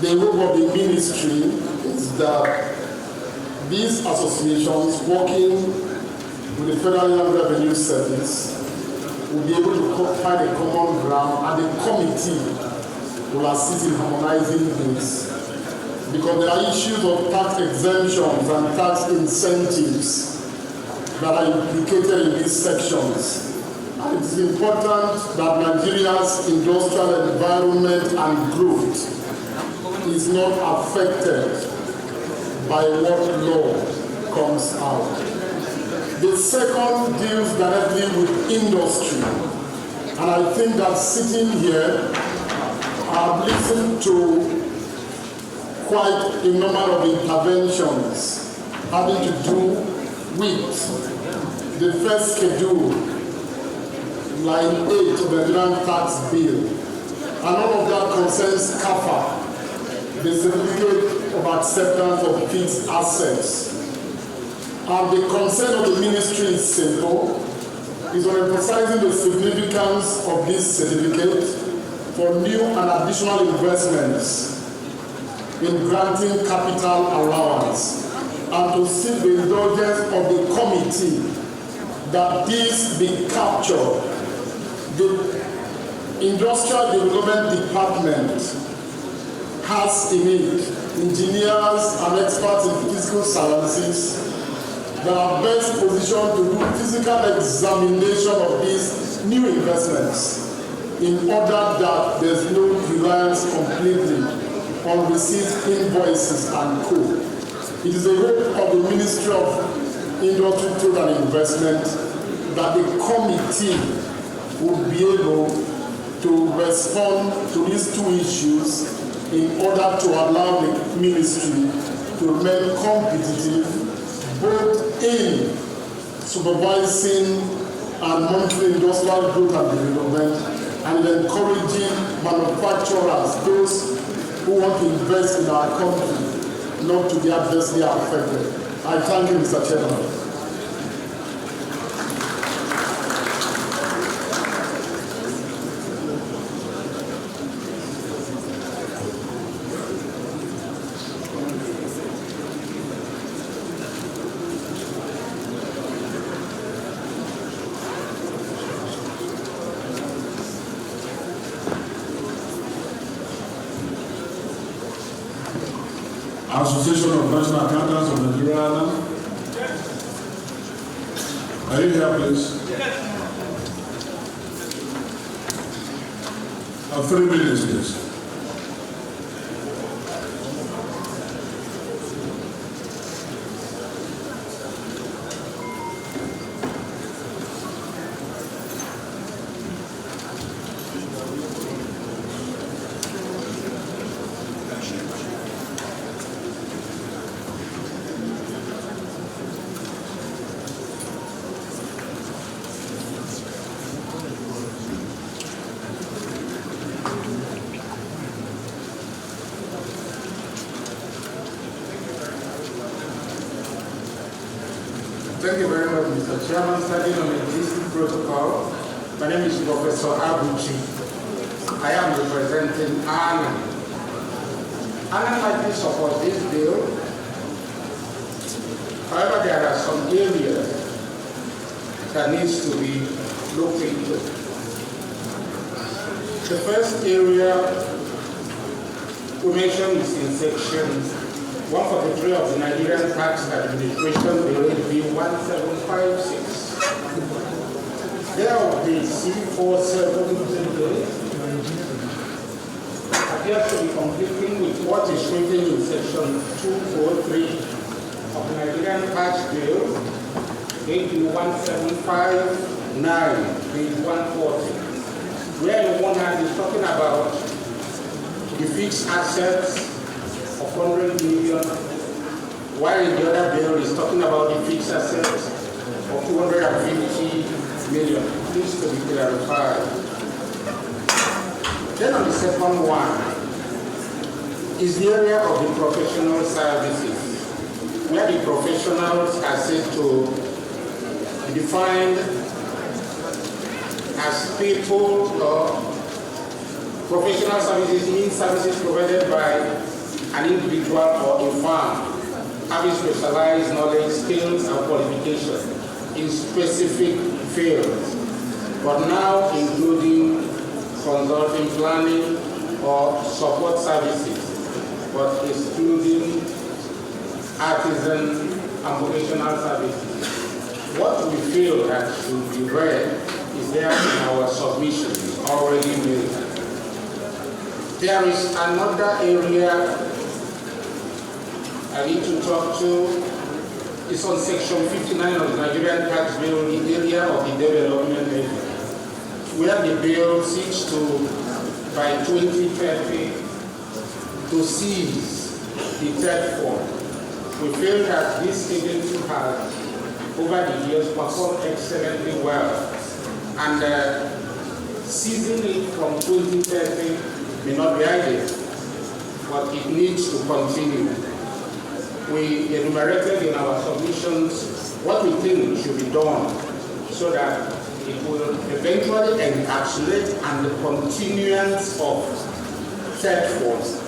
The hope of the ministry is that these associations working with the Federal Inland Revenue Service will be able to find a common ground, and the committee will assist in harmonizing this. Because there are issues of tax exemptions and tax incentives that are implicated in these sections. And it is important that Nigeria's industrial environment and growth is not affected by what law comes out. The second deals directly with industry. And I think that sitting here, I've listened to quite a number of interventions having to do with the first schedule, line 8 of the Nigerian tax bill. And all of that concerns CAFA, the certificate of acceptance of fixed assets. And the concern of the ministry is simple, is on emphasizing the significance of this certificate for new and additional investments in granting capital allowance, and to seek the indulgence of the committee that this be captured. The Industrial Development Department has in it engineers and experts in physical sciences that are best positioned to do physical examination of these new investments in order that there's no reliance completely on received invoices and co. It is the hope of the Ministry of Industry, Trade and Investment that the committee will be able to respond to these two issues in order to allow the ministry to remain competitive both in supervising and monitoring industrial growth and development, and encouraging manufacturers, those who want to invest in our country, not to be adversely affected. I thank you, Mr. Chairman. Association of National Accountants of Nigeria. Are you here, please? 3 minutes, please. Thank you very much, Mr. Chairman. Starting on the existing protocol, my name is Professor Abuchi. I am representing ANA. ANA might support this bill. However, there are some areas that needs to be looked into. The first area we mentioned is in section 143 of the Nigerian Tax Administration Bill, Bill 1756. There will be C47 appears to be conflicting with what is written in section 243 of the Nigerian Tax Bill, page 175-9, page 140, where on one hand is talking about the fixed assets of 100 million, while in the other bill is talking about the fixed assets of 250 million. Please to be clarified. Then on the second one is the area of the professional services, where the professionals are said to be defined as people or professional services means services provided by an individual or a firm having specialized knowledge, skills, and qualifications in specific fields, but now including consulting, planning, or support services, but excluding artisan and vocational services. What we feel that should be read is there in our submission already made. There is another area I need to talk to. It's on section 59 of the Nigerian tax bill, the area of the development area, where the bill seeks to, by 2030, to seize the third form. We feel that this agency has, over the years, performed excellently well, and seizing it from 2030 may not be ideal, but it needs to continue. We enumerated in our submissions what we think should be done so that it will eventually encapsulate and the continuance of third forms,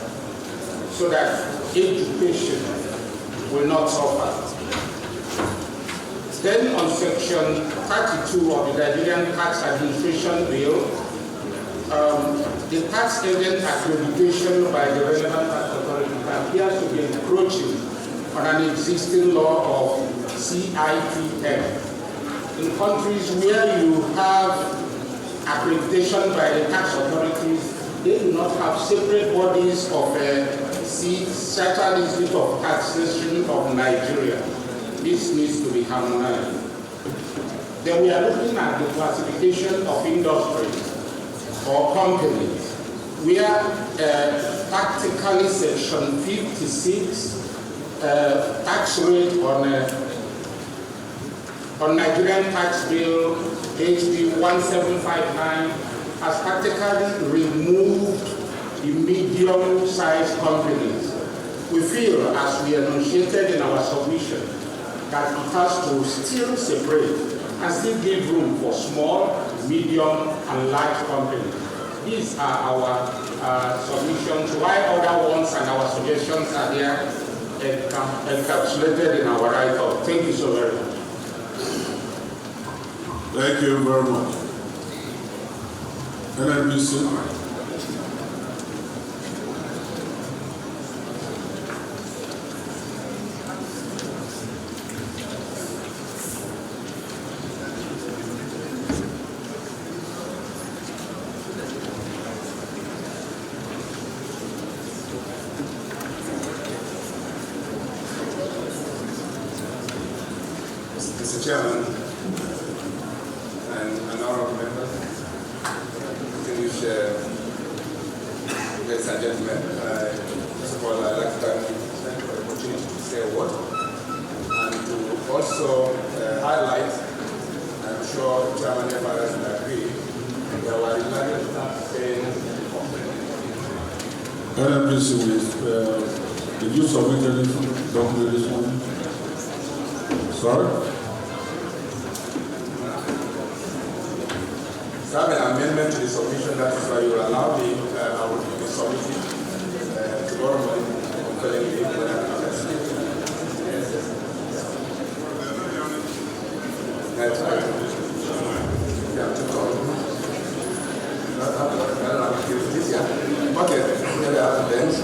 so that education will not suffer. Then on section 32 of the Nigerian Tax Administration Bill, the tax agent accreditation by the relevant tax authority appears to be encroaching on an existing law of CITF. In countries where you have accreditation by the tax authorities, they do not have separate bodies of Central Institute of Taxation of Nigeria. This needs to be harmonized. Then we are looking at the classification of industries or companies, where practically section 56 tax rate on Nigerian tax bill HB 1759 has practically removed the medium-sized companies. We feel, as we enunciated in our submission, that it has to still separate and still give room for small, medium, and large companies. These are our submissions, while other ones and our suggestions are there encapsulated in our write-up. Thank you so very much. Thank you very much. NNBC. Mr. Chairman and honorable members, distinguished ladies and gentlemen, first of all, I'd like to thank you for the opportunity to say a word and to also highlight, I'm sure the Chairman and others will agree, that our United States saying NNBC, did you submit any document this morning? Sorry? So I have an amendment to the submission, that is why you will allow me, I will be submitting tomorrow morning on telling you when I'm Okay, here we have the bench.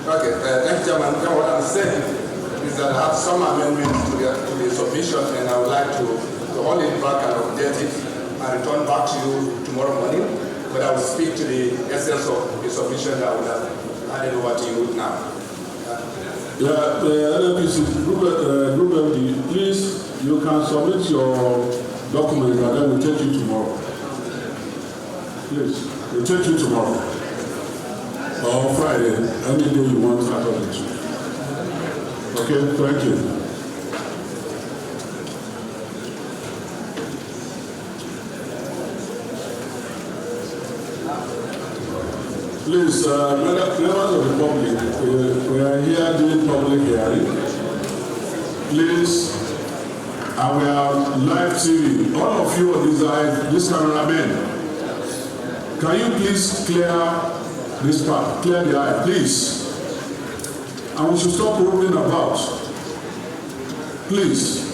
Okay, thank you, Chairman. Now what I'm saying is that I have some amendments to the submission, and I would like to hold it back and update it and return back to you tomorrow morning. But I will speak to the essence of the submission that I would have handed over to you now. NPC Group MD, please, you can submit your document and then we'll take you tomorrow. Please, we'll take you tomorrow. Or Friday, any day you want out of the two. Okay, thank you. Please, members of the public, we are here doing public hearing. Please, and we are live TV. All of you on this cameraman, can you please clear this part, clear the aisle, please? And we should stop moving about. Please.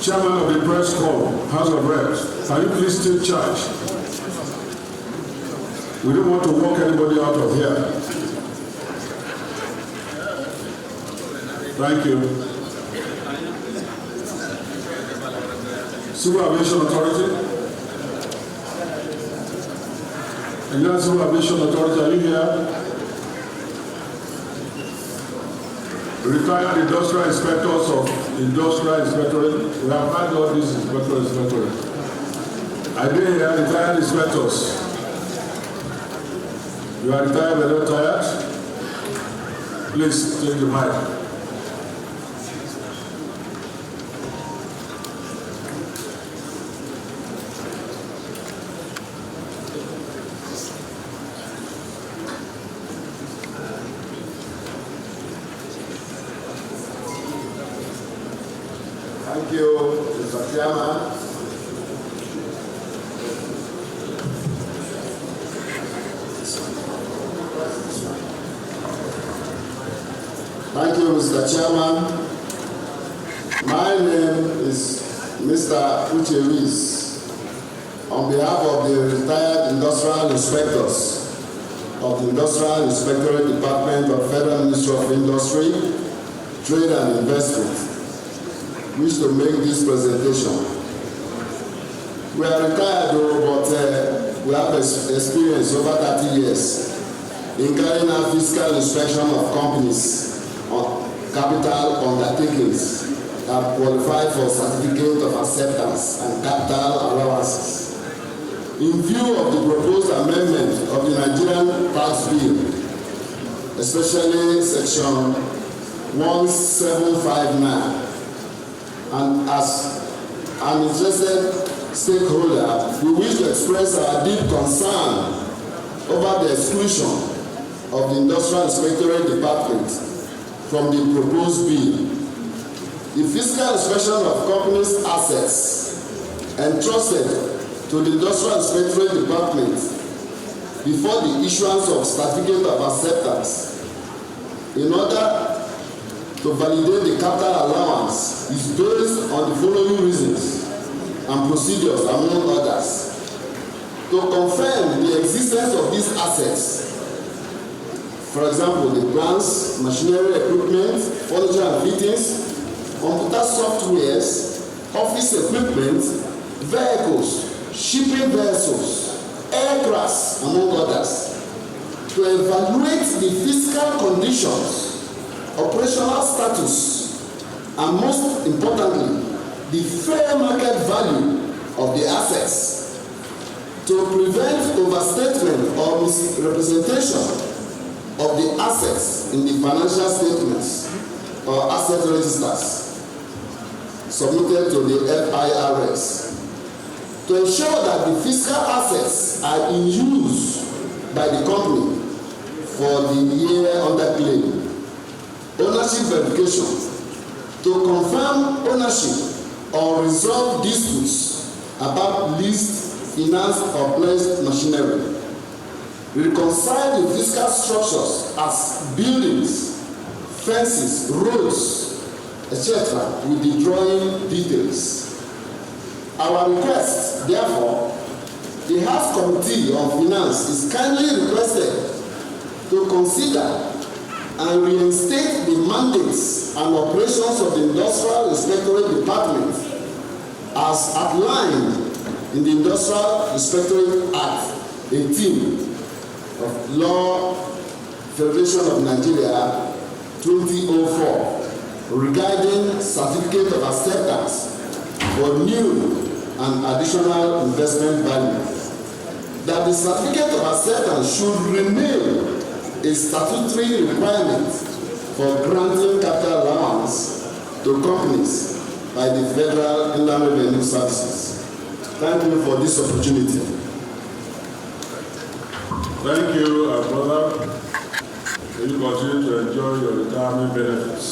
Chairman of the Press Corps, House of Reps, can you please take charge? We don't want to walk anybody out of here. Thank you. Civil Aviation Authority? Indian Civil Aviation Authority, are you here? Retired industrial inspectors of industrial inspectorate. We have had all these inspectorate. Are they here, retired inspectors? You are retired, but not tired? Please take the mic. Thank you, Mr. Chairman. Thank you, Mr. Chairman. My name is Mr. Retiree. On behalf of the retired industrial inspectors of the Industrial Inspectorate Department of Federal Ministry of Industry, Trade and Investment, wish to make this presentation. We are retired though, but we have experience over 30 years in carrying out fiscal inspection of companies on capital undertakings that qualify for certificate of acceptance and capital allowances. In view of the proposed amendment of the Nigerian tax bill, especially section 1759, and as an interested stakeholder, we wish to express our deep concern over the exclusion of the Industrial Inspectorate Department from the proposed bill. The fiscal inspection of companies' assets entrusted to the Industrial Inspectorate Department before the issuance of certificate of acceptance in order to validate the capital allowance is based on the following reasons and procedures, among others. To confirm the existence of these assets, for example, the plants, machinery, equipment, furniture and fittings, computer softwares, office equipment, vehicles, shipping vessels, aircrafts, among others. To evaluate the fiscal conditions, operational status, and most importantly, the fair market value of the assets, to prevent overstatement or misrepresentation of the assets in the financial statements or asset registers submitted to the FIRS, to ensure that the fiscal assets are in use by the company for the year under claim. Ownership verification, to confirm ownership or resolve disputes about leased, financed or pledged machinery. Reconcile the fiscal structures as buildings, fences, roads, etc. with the drawing details. Our request, therefore, the House Committee on Finance is kindly requested to consider and reinstate the mandates and operations of the Industrial Inspectorate Department as outlined in the Industrial Inspectorate Act 18 of Law Federation of Nigeria 2004 regarding certificate of acceptance for new and additional investment value, that the certificate of acceptance should remain a statutory requirement for granting capital allowance to companies by the Federal Inland Revenue Services. Thank you for this opportunity. Thank you, our brother. May you continue to enjoy your retirement benefits.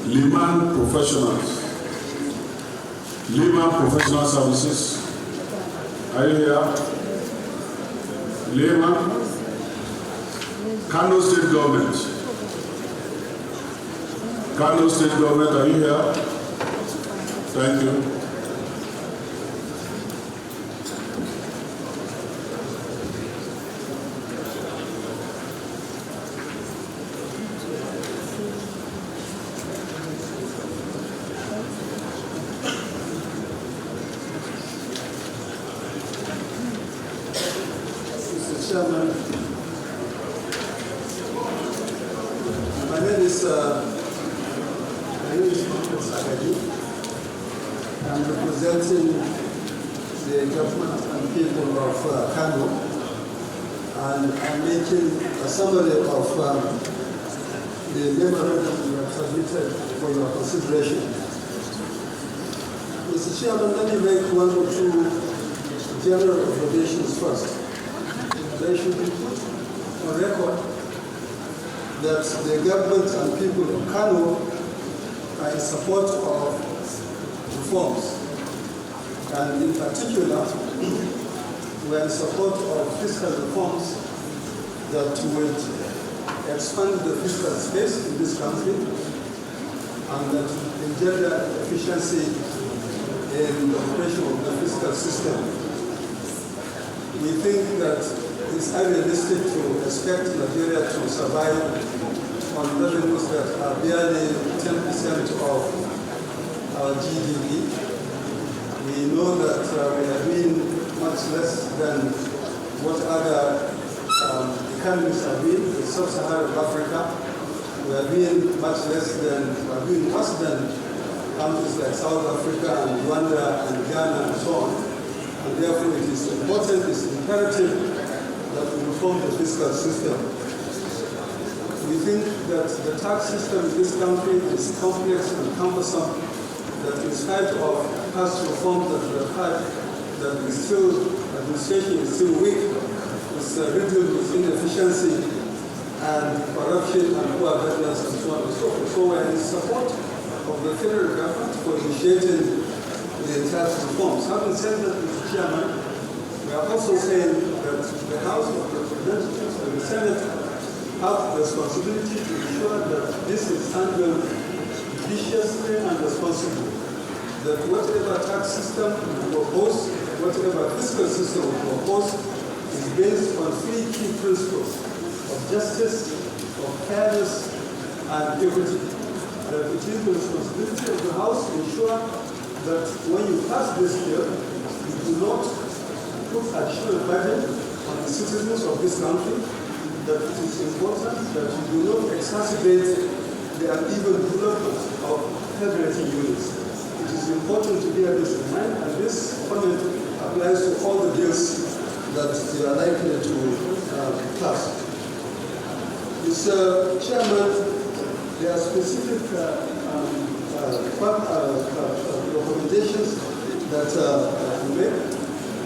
Lehman Professionals. Lehman Professional Services. Are you here? Lehman. Kano State Government. Kano State Government, are you here? Thank you. Chairman, my name is Sagadi. I'm representing the government and people of Kano, and I'm making a summary of the memorandum you have submitted for your consideration. Mr. Chairman, let me make one or two general observations first. They should be put on record that the government and people of Kano are in support of reforms. And in particular, we are in support of fiscal reforms that would expand the fiscal space in this country and that would engender efficiency in the operation of the fiscal system. We think that it's unrealistic to expect Nigeria to survive on revenues that are barely 10% of our GDP. We know that we are doing much less than what other economies are doing in sub-Saharan Africa. We are doing much less than, we are doing worse than countries like South Africa and Rwanda and Ghana and so on. And therefore it is important, it's imperative that we reform the fiscal system. We think that the tax system in this country is complex and cumbersome, that in spite of past reforms that we have had, that administration is still weak, it's riddled with inefficiency and corruption and poor governance and so on and so forth. So we are in support of the federal government for initiating the tax reforms. Having said that, Mr. Chairman, we are also saying that the House of Representatives and the Senate have the responsibility to ensure that this is handled judiciously and responsibly. That whatever tax system we propose, whatever fiscal system we propose, is based on three key principles of justice, of fairness, and equity. That it is the responsibility of the House to ensure that when you pass this bill, you do not put additional burden on the citizens of this country, that it is important that you do not exacerbate the uneven development of federating units. It is important to bear this in mind, and this comment applies to all the bills that they are likely to pass. Mr. Chairman, there are specific recommendations that we make.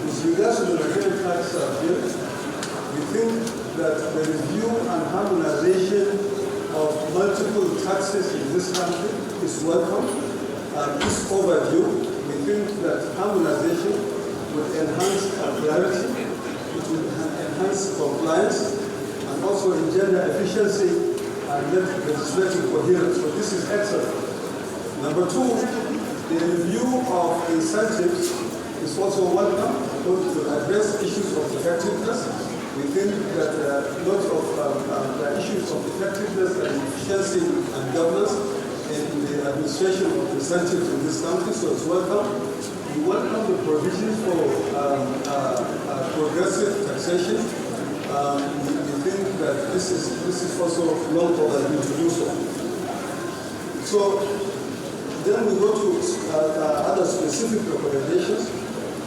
With regards to the Nigerian tax bill, we think that the review and harmonization of multiple taxes in this country is welcome and is overdue. We think that harmonization would enhance clarity, it would enhance compliance, and also engender efficiency and legislative coherence. So this is excellent. Number two, the review of incentives is also welcome to address issues of effectiveness. We think that a lot of issues of effectiveness and efficiency and governance in the administration of representatives in this country, so it's welcome. We welcome the provisions for progressive taxation. We think that this is also long overdue to do so. So then we go to other specific recommendations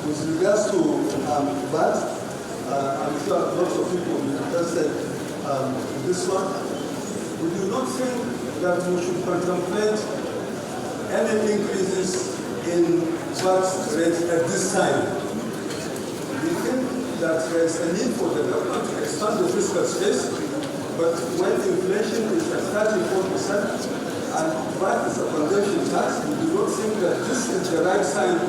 with regards to VAT. I'm sure lots of people will be interested in this one. We do not think that we should contemplate any increases in VAT rates at this time. We think that there is a need for the government to expand the fiscal space, but when inflation is at 34% and VAT is a consumption tax, we do not think that this is the right time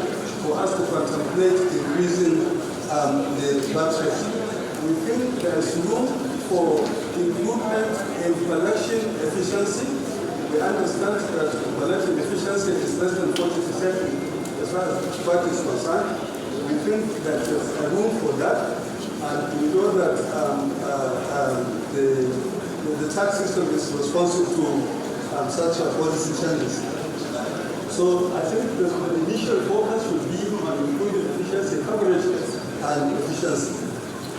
for us to contemplate increasing the VAT rate. We think there is room for improvement in collection efficiency. We understand that collection efficiency is less than 40% as far as VAT is concerned. We think that there's a room for that, and we know that the tax system is responsive to such policy changes. So I think the initial focus should be on improving efficiency, coverage, and efficiency.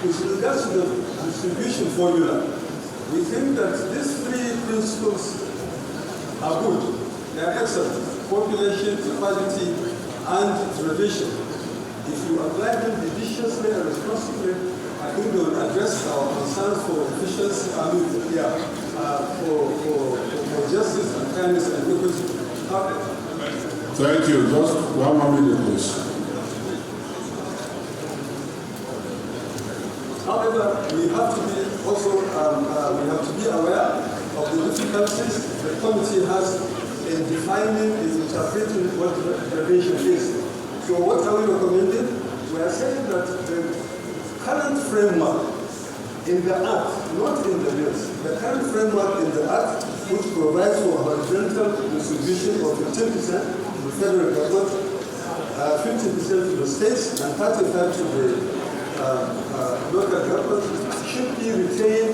With regards to the distribution formula, we think that these three principles are good. They are excellent. Population, equality, and revision. If you apply them judiciously and responsibly, I think they will address our concerns for efficiency, for justice and fairness and equity. Thank you. Just 1 more minute, please. However, we have to be also aware of the difficulties the committee has in defining and interpreting what revision is. So what are we recommending? We are saying that the current framework in the Act, not in the bills, the current framework in the Act, which provides for horizontal distribution of 15% to the federal government, 50% to the states, and 35% to the local government, should be retained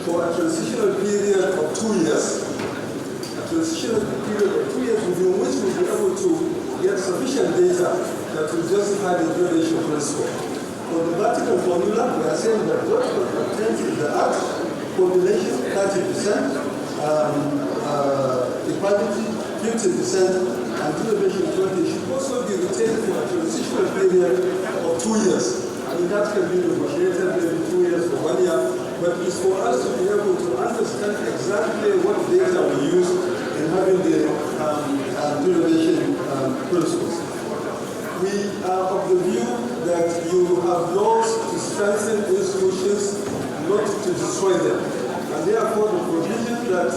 for a transitional period of 2 years. A transitional period of 2 years within which we'll be able to get sufficient data that will justify the duration principle. For the vertical formula, we are saying that what contains in the Act, population 30%, equality 50%, and duration 20% should also be retained for a transitional period of 2 years. I mean, that can be negotiated maybe 2 years or 1 year, but it's for us to be able to understand exactly what data we use in having the duration principles. We are of the view that you have laws to strengthen institutions, not to destroy them. And therefore, the provision that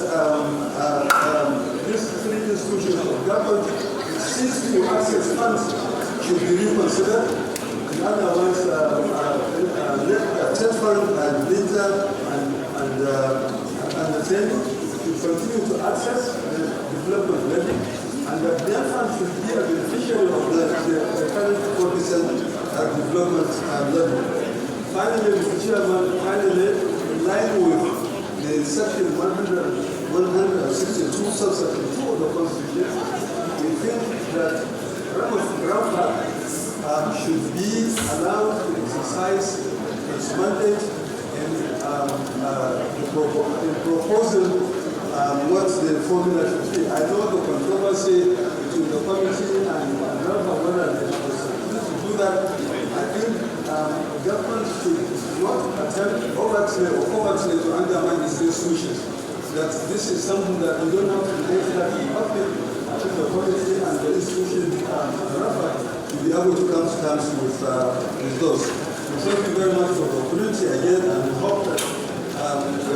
these three institutions of government cease to access funds should be reconsidered. In other words, TED fund and data and the same to continue to access the development levy, and that their fund should be a beneficiary of the current 4% development levy. Finally, Mr. Chairman, in line with the section 162, subsection 2 of the Constitution, we think that Groundhog should be allowed to exercise its mandate in proposing what the formula should be. I know the controversy between the committee and Groundhog, whether they have the ability to do that. I think government should not attempt overtly or covertly to undermine its institutions. That this is something that we don't have to make that in public. I think the committee and the institution to be able to come to terms with those. So thank you very much for the opportunity again, and we hope that we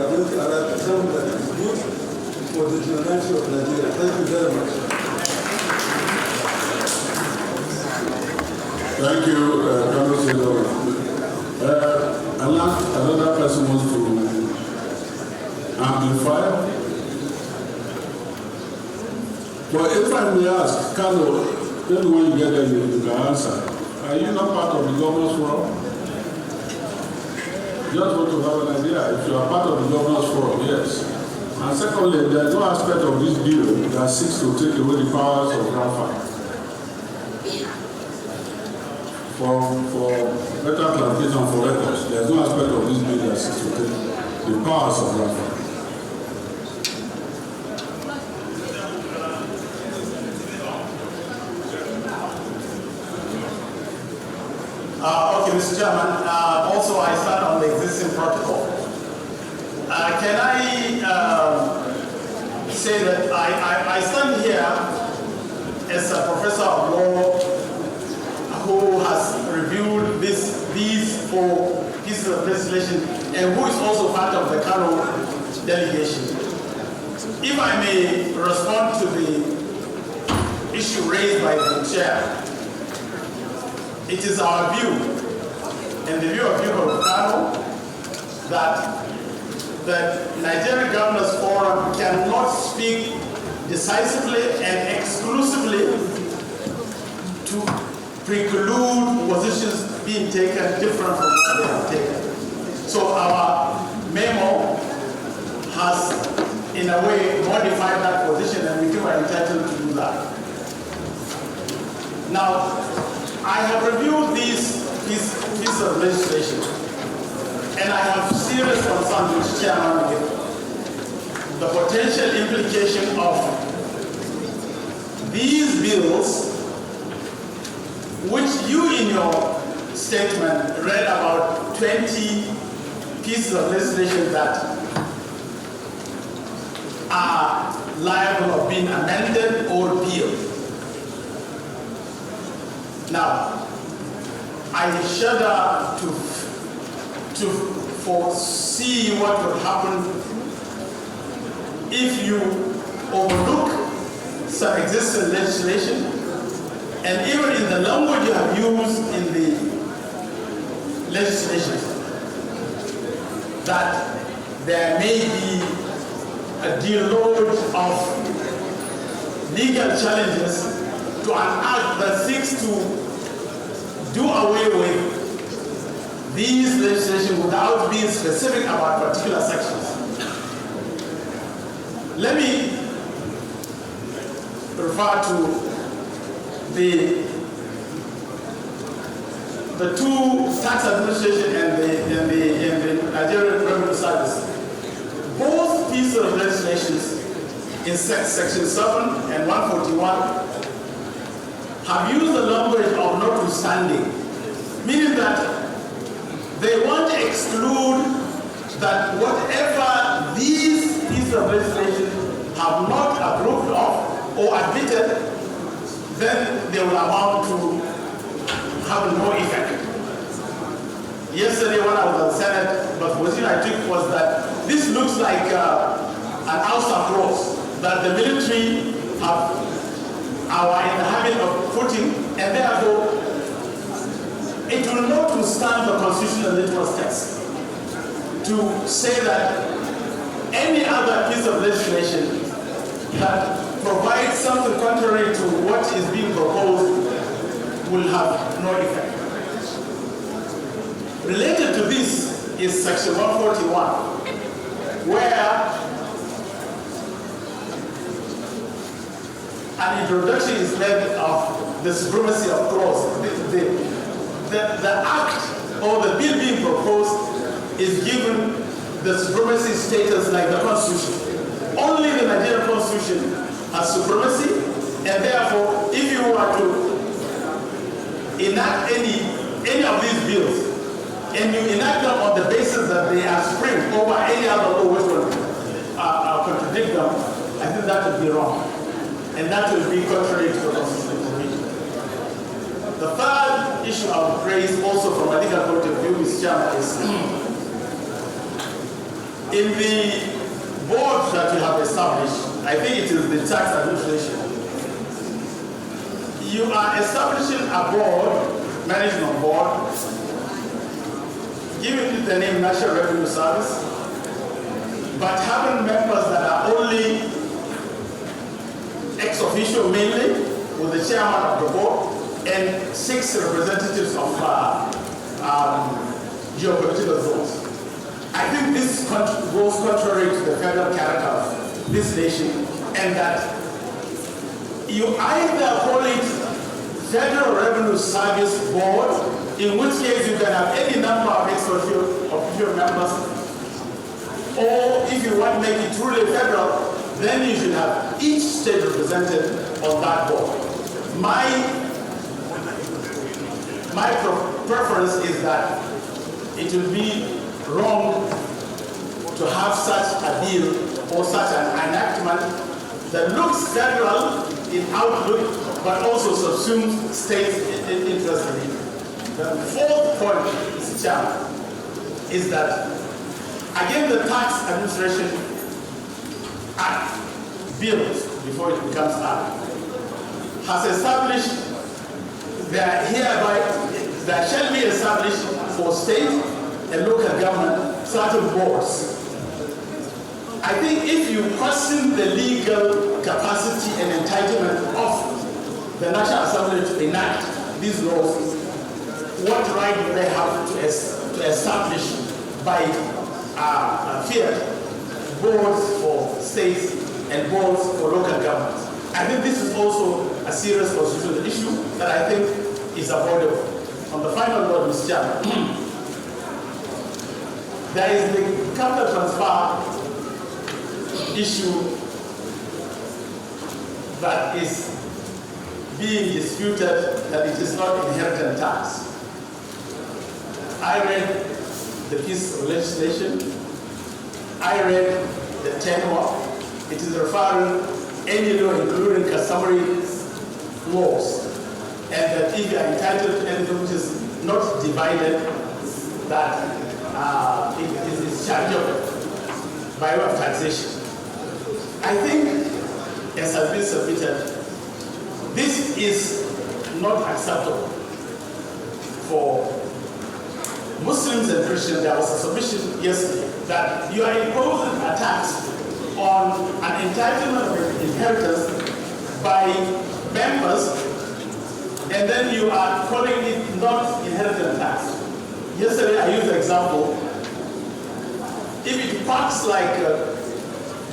are going to arrive at something that is good for the generality of Nigeria. Thank you very much. Thank you, Colonel. Another person wants to amplify. But if I may ask, Carlo, then when you get there, you can answer. Are you not part of the Governors Forum? Just want to have an idea. If you are part of the Governors Forum, yes. And secondly, there is no aspect of this bill that seeks to take away the powers of grandfather. For better clarification for records, there is no aspect of this bill that seeks to take the powers of grandfather. Okay, Mr. Chairman. Also, I stand on the existing protocol. Can I say that I stand here as a professor of law who has reviewed these 4 pieces of legislation and who is also part of the Kano delegation. If I may respond to the issue raised by the chair, it is our view, and the view of people of Kano, that the Nigerian Governors Forum cannot speak decisively and exclusively to preclude positions being taken different from what they have taken. So our memo has, in a way, modified that position, and we think we're entitled to do that. Now, I have reviewed these pieces of legislation, and I have serious concerns, Mr. Chairman, with the potential implication of these bills, which you in your statement read about 20 pieces of legislation that are liable of being amended or repealed. Now, I shudder to foresee what would happen if you overlook some existing legislation, and even in the language you have used in the legislation, that there may be a deluge of legal challenges to an act that seeks to do away with these legislation without being specific about particular sections. Let me refer to the 2 tax administration and the Nigerian Revenue Service. Both pieces of legislation in section 7 and 141 have used the language of notwithstanding, meaning that they want to exclude that whatever these pieces of legislation have not approved of or admitted, then they will amount to have no effect. Yesterday when I was in the Senate, the position I took was that this looks like an ouster clause that the military are in the habit of putting, and therefore it will not withstand the constitutional litmus test to say that any other piece of legislation that provides something contrary to what is being proposed will have no effect. Related to this is section 141, where an introduction is made of the supremacy of clause. The act or the bill being proposed is given the supremacy status like the Constitution. Only the Nigerian Constitution has supremacy, and therefore, if you were to enact any of these bills, and you enact them on the basis that they are spring over any other law which will contradict them, I think that would be wrong. And that will be contrary to the constitutional provision. The third issue I would raise also from a legal point of view, Mr. Chairman, is in the board that you have established, I think it is the tax administration, you are establishing a board, management board, giving it the name National Revenue Service, but having members that are only ex officio mainly, with the chairman of the board, and 6 representatives of geopolitical zones. I think this goes contrary to the federal character of this nation, and that you either call it Federal Revenue Service Board, in which case you can have any number of official members, or if you want to make it truly federal, then you should have each state represented on that board. My preference is that it will be wrong to have such a bill or such an enactment that looks federal in outlook but also subsumes state interest in it. The fourth point, Mr. Chairman, is that again the Tax Administration Act, bills before it becomes act, has established there shall be established for state and local government certain boards. I think if you question the legal capacity and entitlement of the National Assembly to enact these laws, what right do they have to establish by fiat boards for states and boards for local governments? I think this is also a serious constitutional issue that I think is avoidable. On the final word, Mr. Chairman, there is the capital transfer issue that is being disputed, that it is not inheritance tax. I read the piece of legislation. I read the tenor. It is referring any law, including customary laws, and that if you are entitled to anything which is not divided, that it is chargeable by way of taxation. I think, as has been submitted, this is not acceptable for Muslims and Christians. There was a submission yesterday that you are imposing a tax on an entitlement of inheritance by members, and then you are calling it not inheritance tax. Yesterday I used the example, if it quacks like a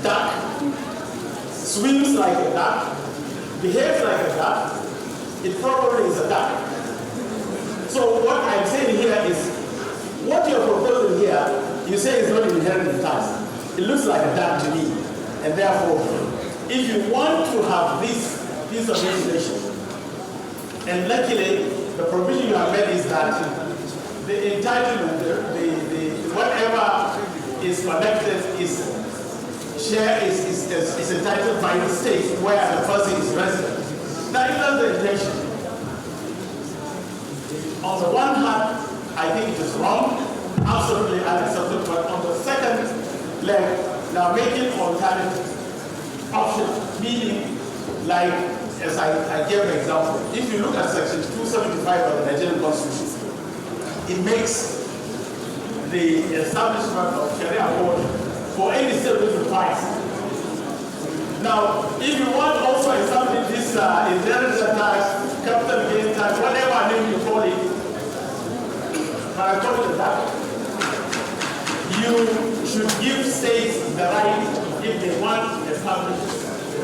duck, swims like a duck, behaves like a duck, it probably is a duck. So what I'm saying here is, what you're proposing here, you say is not an inheritance tax. It looks like a duck to me. And therefore, if you want to have this piece of legislation, and luckily the provision you have made is that the entitlement, whatever is connected is entitled by the state where the person is resident. That is not the intention. On the one hand, I think it is wrong, absolutely unacceptable, but on the second leg, now making alternative options, meaning like, as I gave an example, if you look at section 275 of the Nigerian Constitution, it makes the establishment of Sharia board for any state which requires. Now, if you want also establish this inheritance tax, capital gains tax, whatever name you call it, but I call it a tax, you should give states the right, if they want, establish,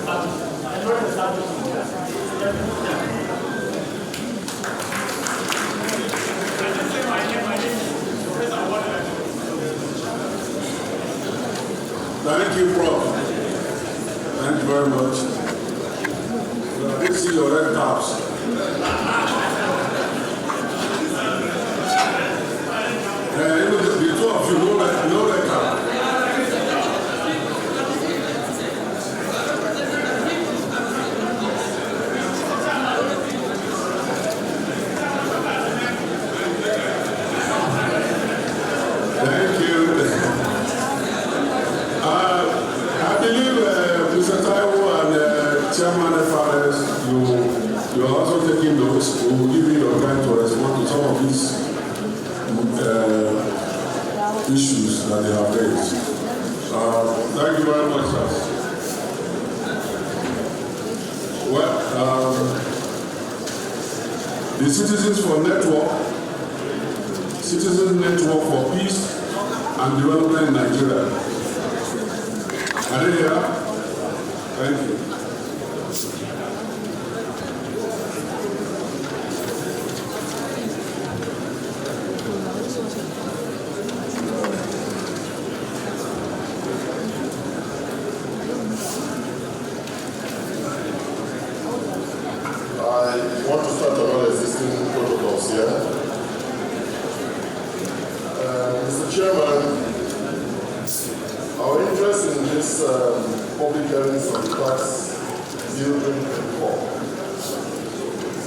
and not establish Thank you, Prof. Thank you very much. I didn't see your red caps. The two of you know red cap. Thank you. I believe Mr. Taiwo and Chairman FRS, you are also taking notes. We will give you your time to respond to some of these issues that they have raised. Thank you very much, sir. Well, the Citizens Network for Peace and development in Nigeria. Are they here? Thank you. I want to start on existing protocols here. Mr. Chairman, our interest in this public hearings on tax bill 2024,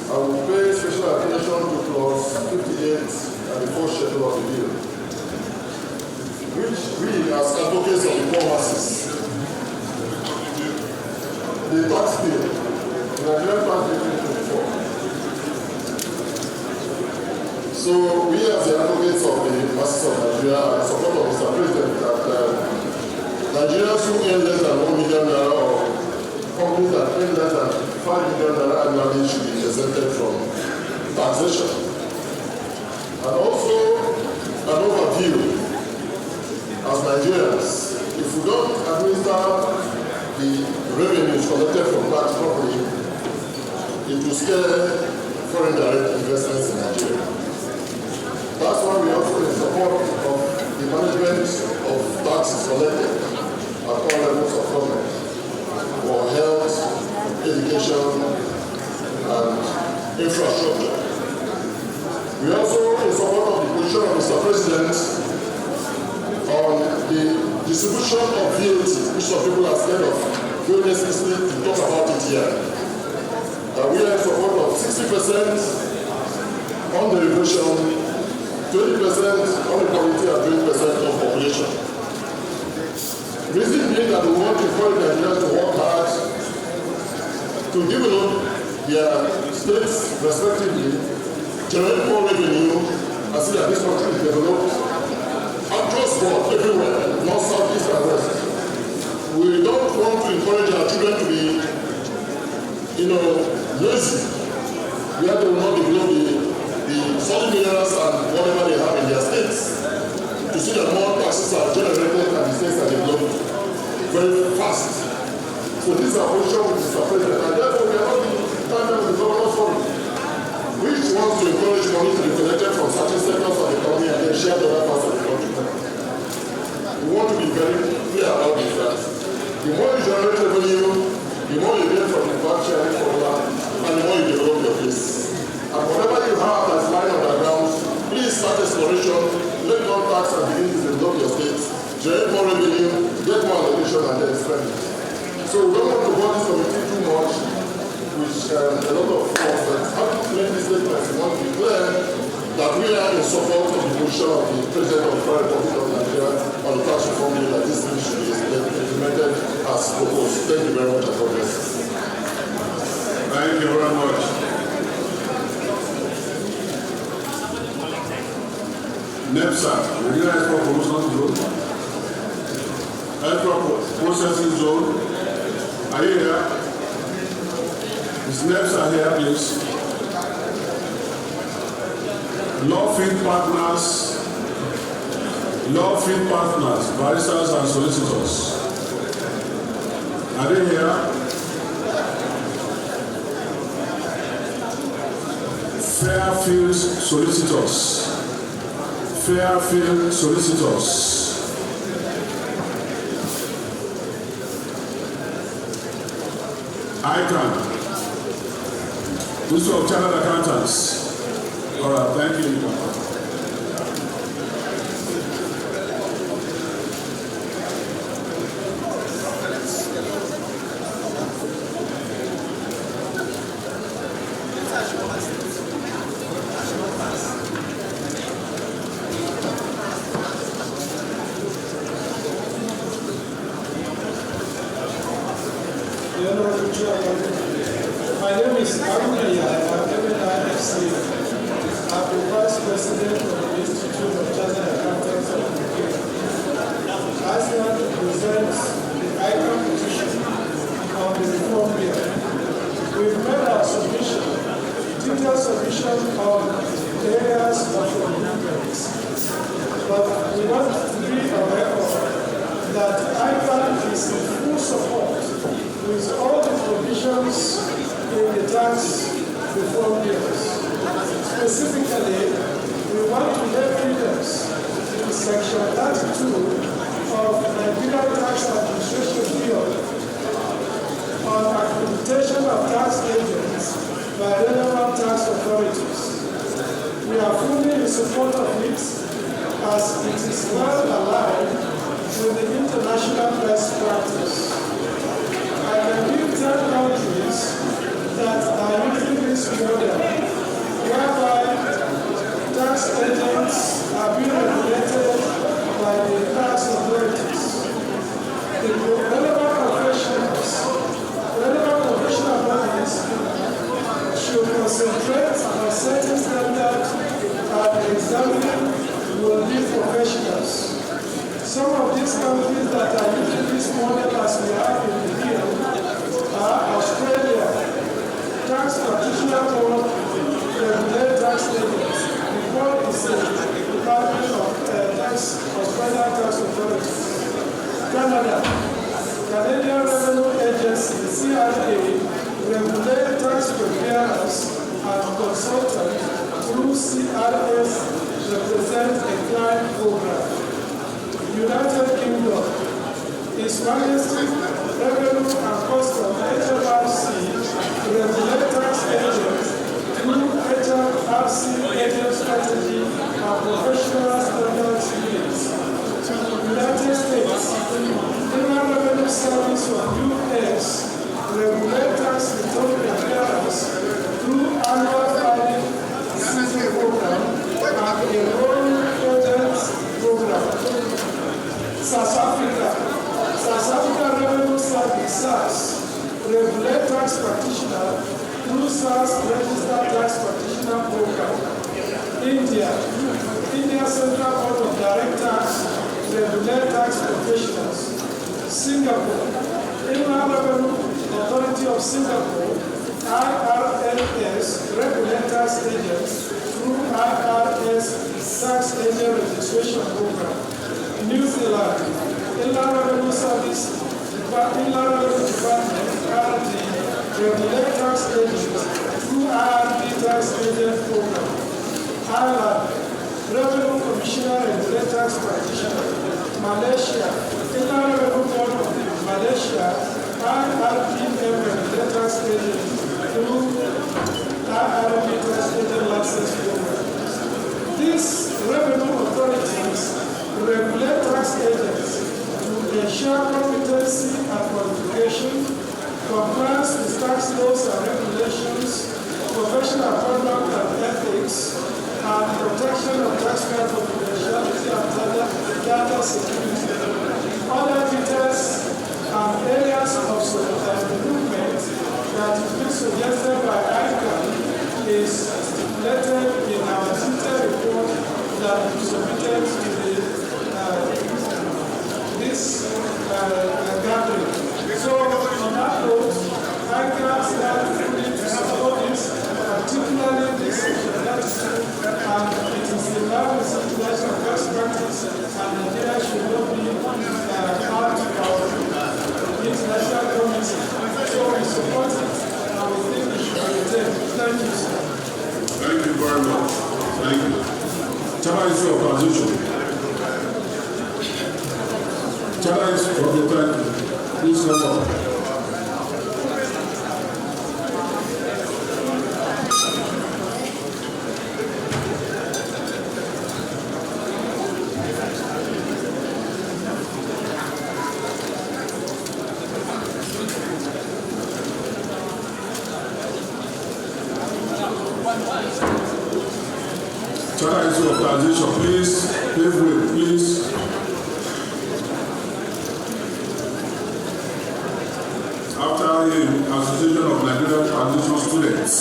I will pay special attention to clause 58 and the fourth schedule of the bill, which we, as advocates of the poor masses, the tax bill, the Nigerian tax bill 2024. So we, as the advocates of the masses of Nigeria, and support of Mr. President, that Nigerians who earn less than 1 million naira or companies that earn less than 5 million naira annually should be exempted from taxation. And also an overview as Nigerians, if we don't administer the revenues collected from tax properly, it will scare foreign direct investments in Nigeria. That's why we also in support of the management of taxes collected at all levels of government for health, education, and infrastructure. We also in support of the position of Mr. President on the distribution of VAT, which some people are scared of going necessarily to talk about it here. We are in support of 60% on derivation, 20% on equality, and 20% of population. Reason being that we want to encourage Nigerians to work hard to develop their states respectively, generate more revenue, and see that this country is developed across board, everywhere, north, south, east, and west. We don't want to encourage our children to be, lazy. We have to not develop the solid minerals and whatever they have in their states to see that more taxes are generated and the states are developed very fast. So this is our position with Mr. President, and therefore we are not in the government's forum, which wants to encourage money to be collected from certain sectors of the economy and then share the other parts of the country. We want to be very clear about this, that the more you generate revenue, the more you get from the back sharing formula, and the more you develop your place. And whatever you have that's lying on the ground, please start exploration, let contacts and begin to develop your states, generate more revenue, get more allocation, and then spend it. So we don't want to bore this committee too much, which a lot of us that have to make this statement, we want to be clear that we are in support of the position of the President of the Federal Republic of Nigeria on the tax reform bill that this bill should be implemented as proposed. Thank you very much, I progress. Thank you very much. NEPSA, Nigeria Export Promotion Zone, Export Processing Zone. Are you here? Is NEPSA here, please? Law Field Partners, baristas and solicitors. Are they here? Fairfield Solicitors. Fairfield Solicitors. ICANN. Institute of Chartered Accountants. All right, thank you. My name is Aruna Yahya. I'm MNIFC. I'm the Vice President of the Institute of Chartered Accountants of Nigeria. I stand to present the ICANN petition on the reform bill. We've made our submission, detailed submission on areas of improvements. But we want to be on record that ICANN is in full support with all the provisions in the tax reform bills. Specifically, we want to make evidence in Section 32 of the Nigerian Tax Administration Bill on accreditation of tax agents by relevant tax authorities. We are fully in support of it as it is well aligned with the international best practice. I can give 10 countries that are using this model, whereby tax agents are being regulated by the tax authorities. The relevant professional bodies should concentrate on setting standards and examining worthy professionals. Some of these countries that are using this model as we have in the bill are Australia, tax practitioner board, regulate tax agents. The board is the Department of Australian Tax Authority. Canada, Canadian Revenue Agency, CRA, regulate tax preparers and consultants through CRA's represent a client program. United Kingdom, His Majesty Revenue and Custom HMRC regulate tax agents through HMRC agent strategy and professional standards units. United States, Inland Revenue Service of US regulate tax return preparers through annual filing season program and a rolling agents program. South Africa Revenue Service, SARS, regulate tax practitioner through SARS Registered Tax Practitioner Program. India Central Board of Directors regulate tax professionals. Singapore, Inland Revenue Authority of Singapore, IRLS, regulate tax agents through IRS Tax Agent Registration Program. New Zealand, Inland Revenue Service, Inland Revenue Department, IRD, regulate tax agents through IRD Tax Agent Program. Ireland, Revenue Commissioner regulate tax practitioner. Malaysia, Inland Revenue Board of Malaysia, IRDM regulate tax agent through IRD Tax Agent License Program. These revenue authorities regulate tax agents to ensure competency and qualification, compliance with tax laws and regulations, professional conduct and ethics, and protection of taxpayer confidentiality and data security. Other details and areas of improvement that is being suggested by ICANN is stipulated in our detailed report that we submitted to this gathering. So on that note, ICANN stands fully to support this, particularly this and it is in line with international best practice, and Nigeria should not be part of the international community. So we support it, and we think it should be retained. Thank you, sir. Thank you very much. Thank you. Chama is your transition. Chama is from the time. Please come on. Chapter is your transition. Please, pave way, please. After him, Association of Nigerian Transition Students.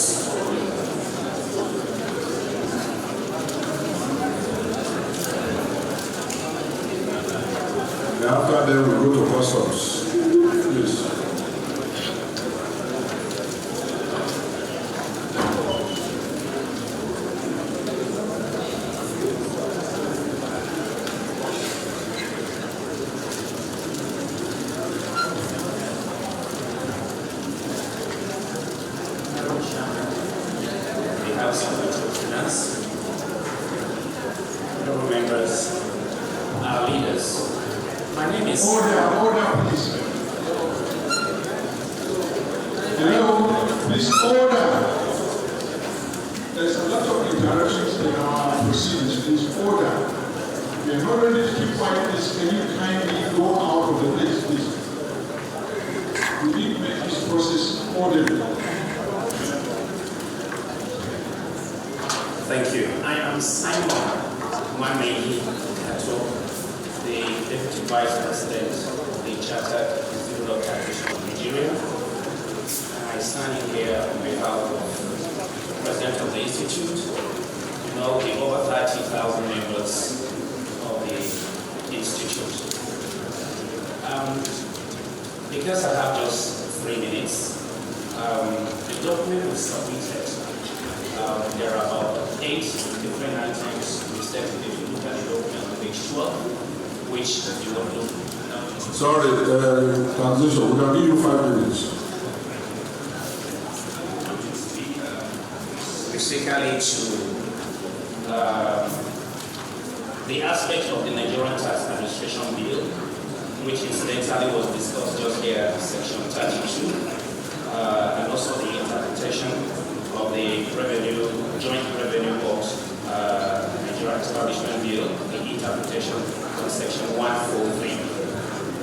And after them, we go to customs. Please. House of Finance, honorable members, our leaders. My name is... Order, please. Hello, please, order. There's a lot of interruptions in our proceedings. Please, order. We are not ready to keep quiet. Please, can you kindly go out of the place, please? We need to make this process orderly. Thank you. I am Simon Mamehi Kato, the Deputy Vice President of the Chartered Institute of Taxation of Nigeria. I stand in here on behalf of the President of the Institute, and all the over 30,000 members of the Institute. Because I have just 3 minutes, the document was submitted. There are about 8 different items listed. If you look at the document on page 12, which you want to look. Sorry, transition. We can give you 5 minutes. Basically to the aspect of the Nigerian Tax Administration Bill, which incidentally was discussed just here, section 32, and also the interpretation of the Joint Revenue Box Nigerian Establishment Bill, the interpretation of section 143.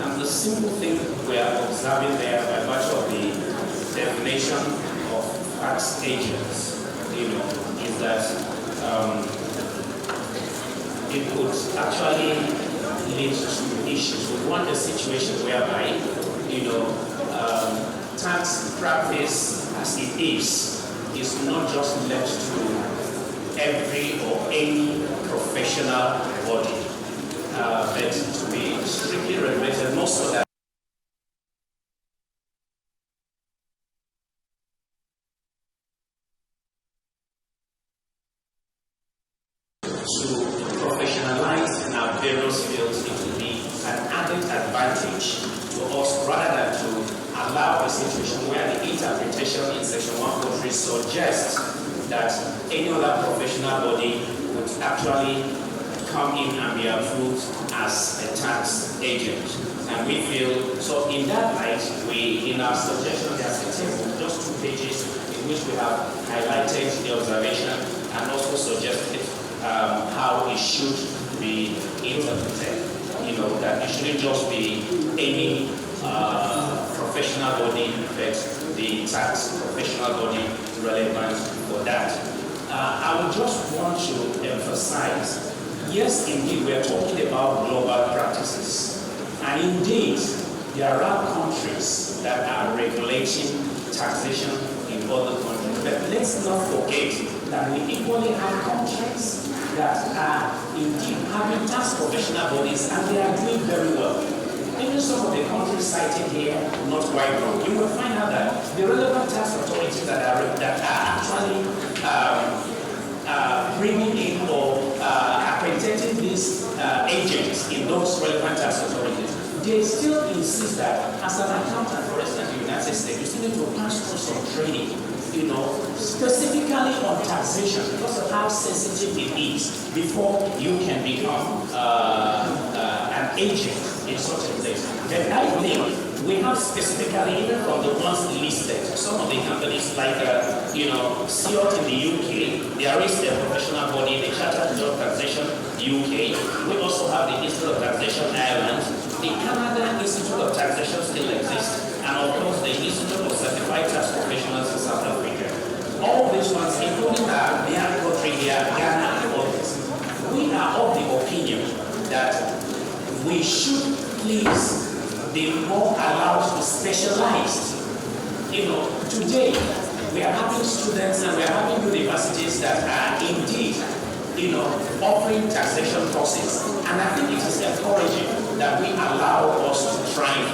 And the simple thing we are observing there by virtue of the definition of tax agents, is that it could actually lead to issues. We want a situation whereby, tax practice as it is not just left to every or any professional body, but to be strictly regulated, not so that to professionalize in our various fields. It will be an added advantage to us rather than to allow a situation where the interpretation in section 143 suggests that any other professional body would actually come in and be approved as a tax agent. And we feel, so in that light, in our suggestion, there's a table, just 2 pages, in which we have highlighted the observation and also suggested how it should be interpreted. That it shouldn't just be any professional body, but the tax professional body relevant for that. I would just want to emphasize, yes, indeed, we are talking about global practices. And indeed, there are countries that are regulating taxation in other countries. But let's not forget that we equally have countries that are indeed having tax professional bodies, and they are doing very well. Even some of the countries cited here, not quite wrong. You will find out that the relevant tax authorities that are actually bringing in or accrediting these agents in those relevant tax authorities, they still insist that as an accountant, for instance, in the United States, you still need to pass through some training, specifically on taxation because of how sensitive it is before you can become an agent in such a place. And I think we have specifically, even from the ones listed, some of the companies like, CEOT in the UK, there is a professional body, the Chartered Institute of Taxation UK. We also have the Institute of Taxation Ireland. The Canada Institute of Taxation still exists. And of course, the Institute of Certified Tax Professionals in South Africa. All these ones, including our near country here, Ghana and others, we are of the opinion that we should please be more allowed to specialize. Today, we are having students and we are having universities that are indeed, offering taxation courses. And I think it is encouraging that we allow us to try and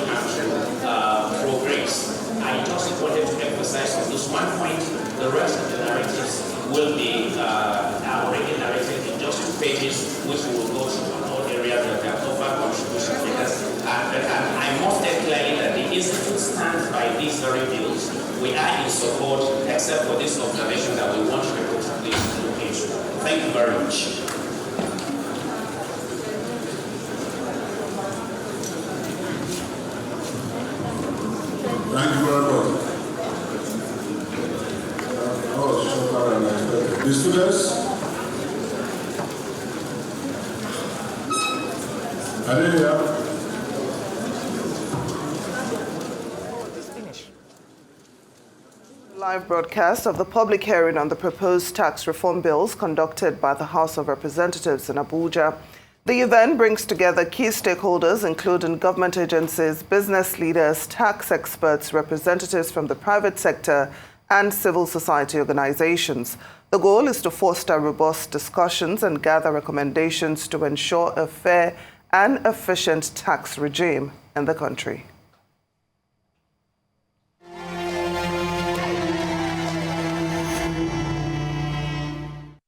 progress. I just wanted to emphasize on this one point. The rest of the narratives will be already narrated in just 2 pages, which we will go through on all areas that can offer contribution. Because I must say clearly that the Institute stands by these very bills. We are in support, except for this observation that we want to report Thank you very much. Thank you very much. That was shorter than I expected. The students? Are they here? Live broadcast of the public hearing on the proposed tax reform bills conducted by the House of Representatives in Abuja. The event brings together key stakeholders, including government agencies, business leaders, tax experts, representatives from the private sector, and civil society organizations. The goal is to foster robust discussions and gather recommendations to ensure a fair and efficient tax regime in the country.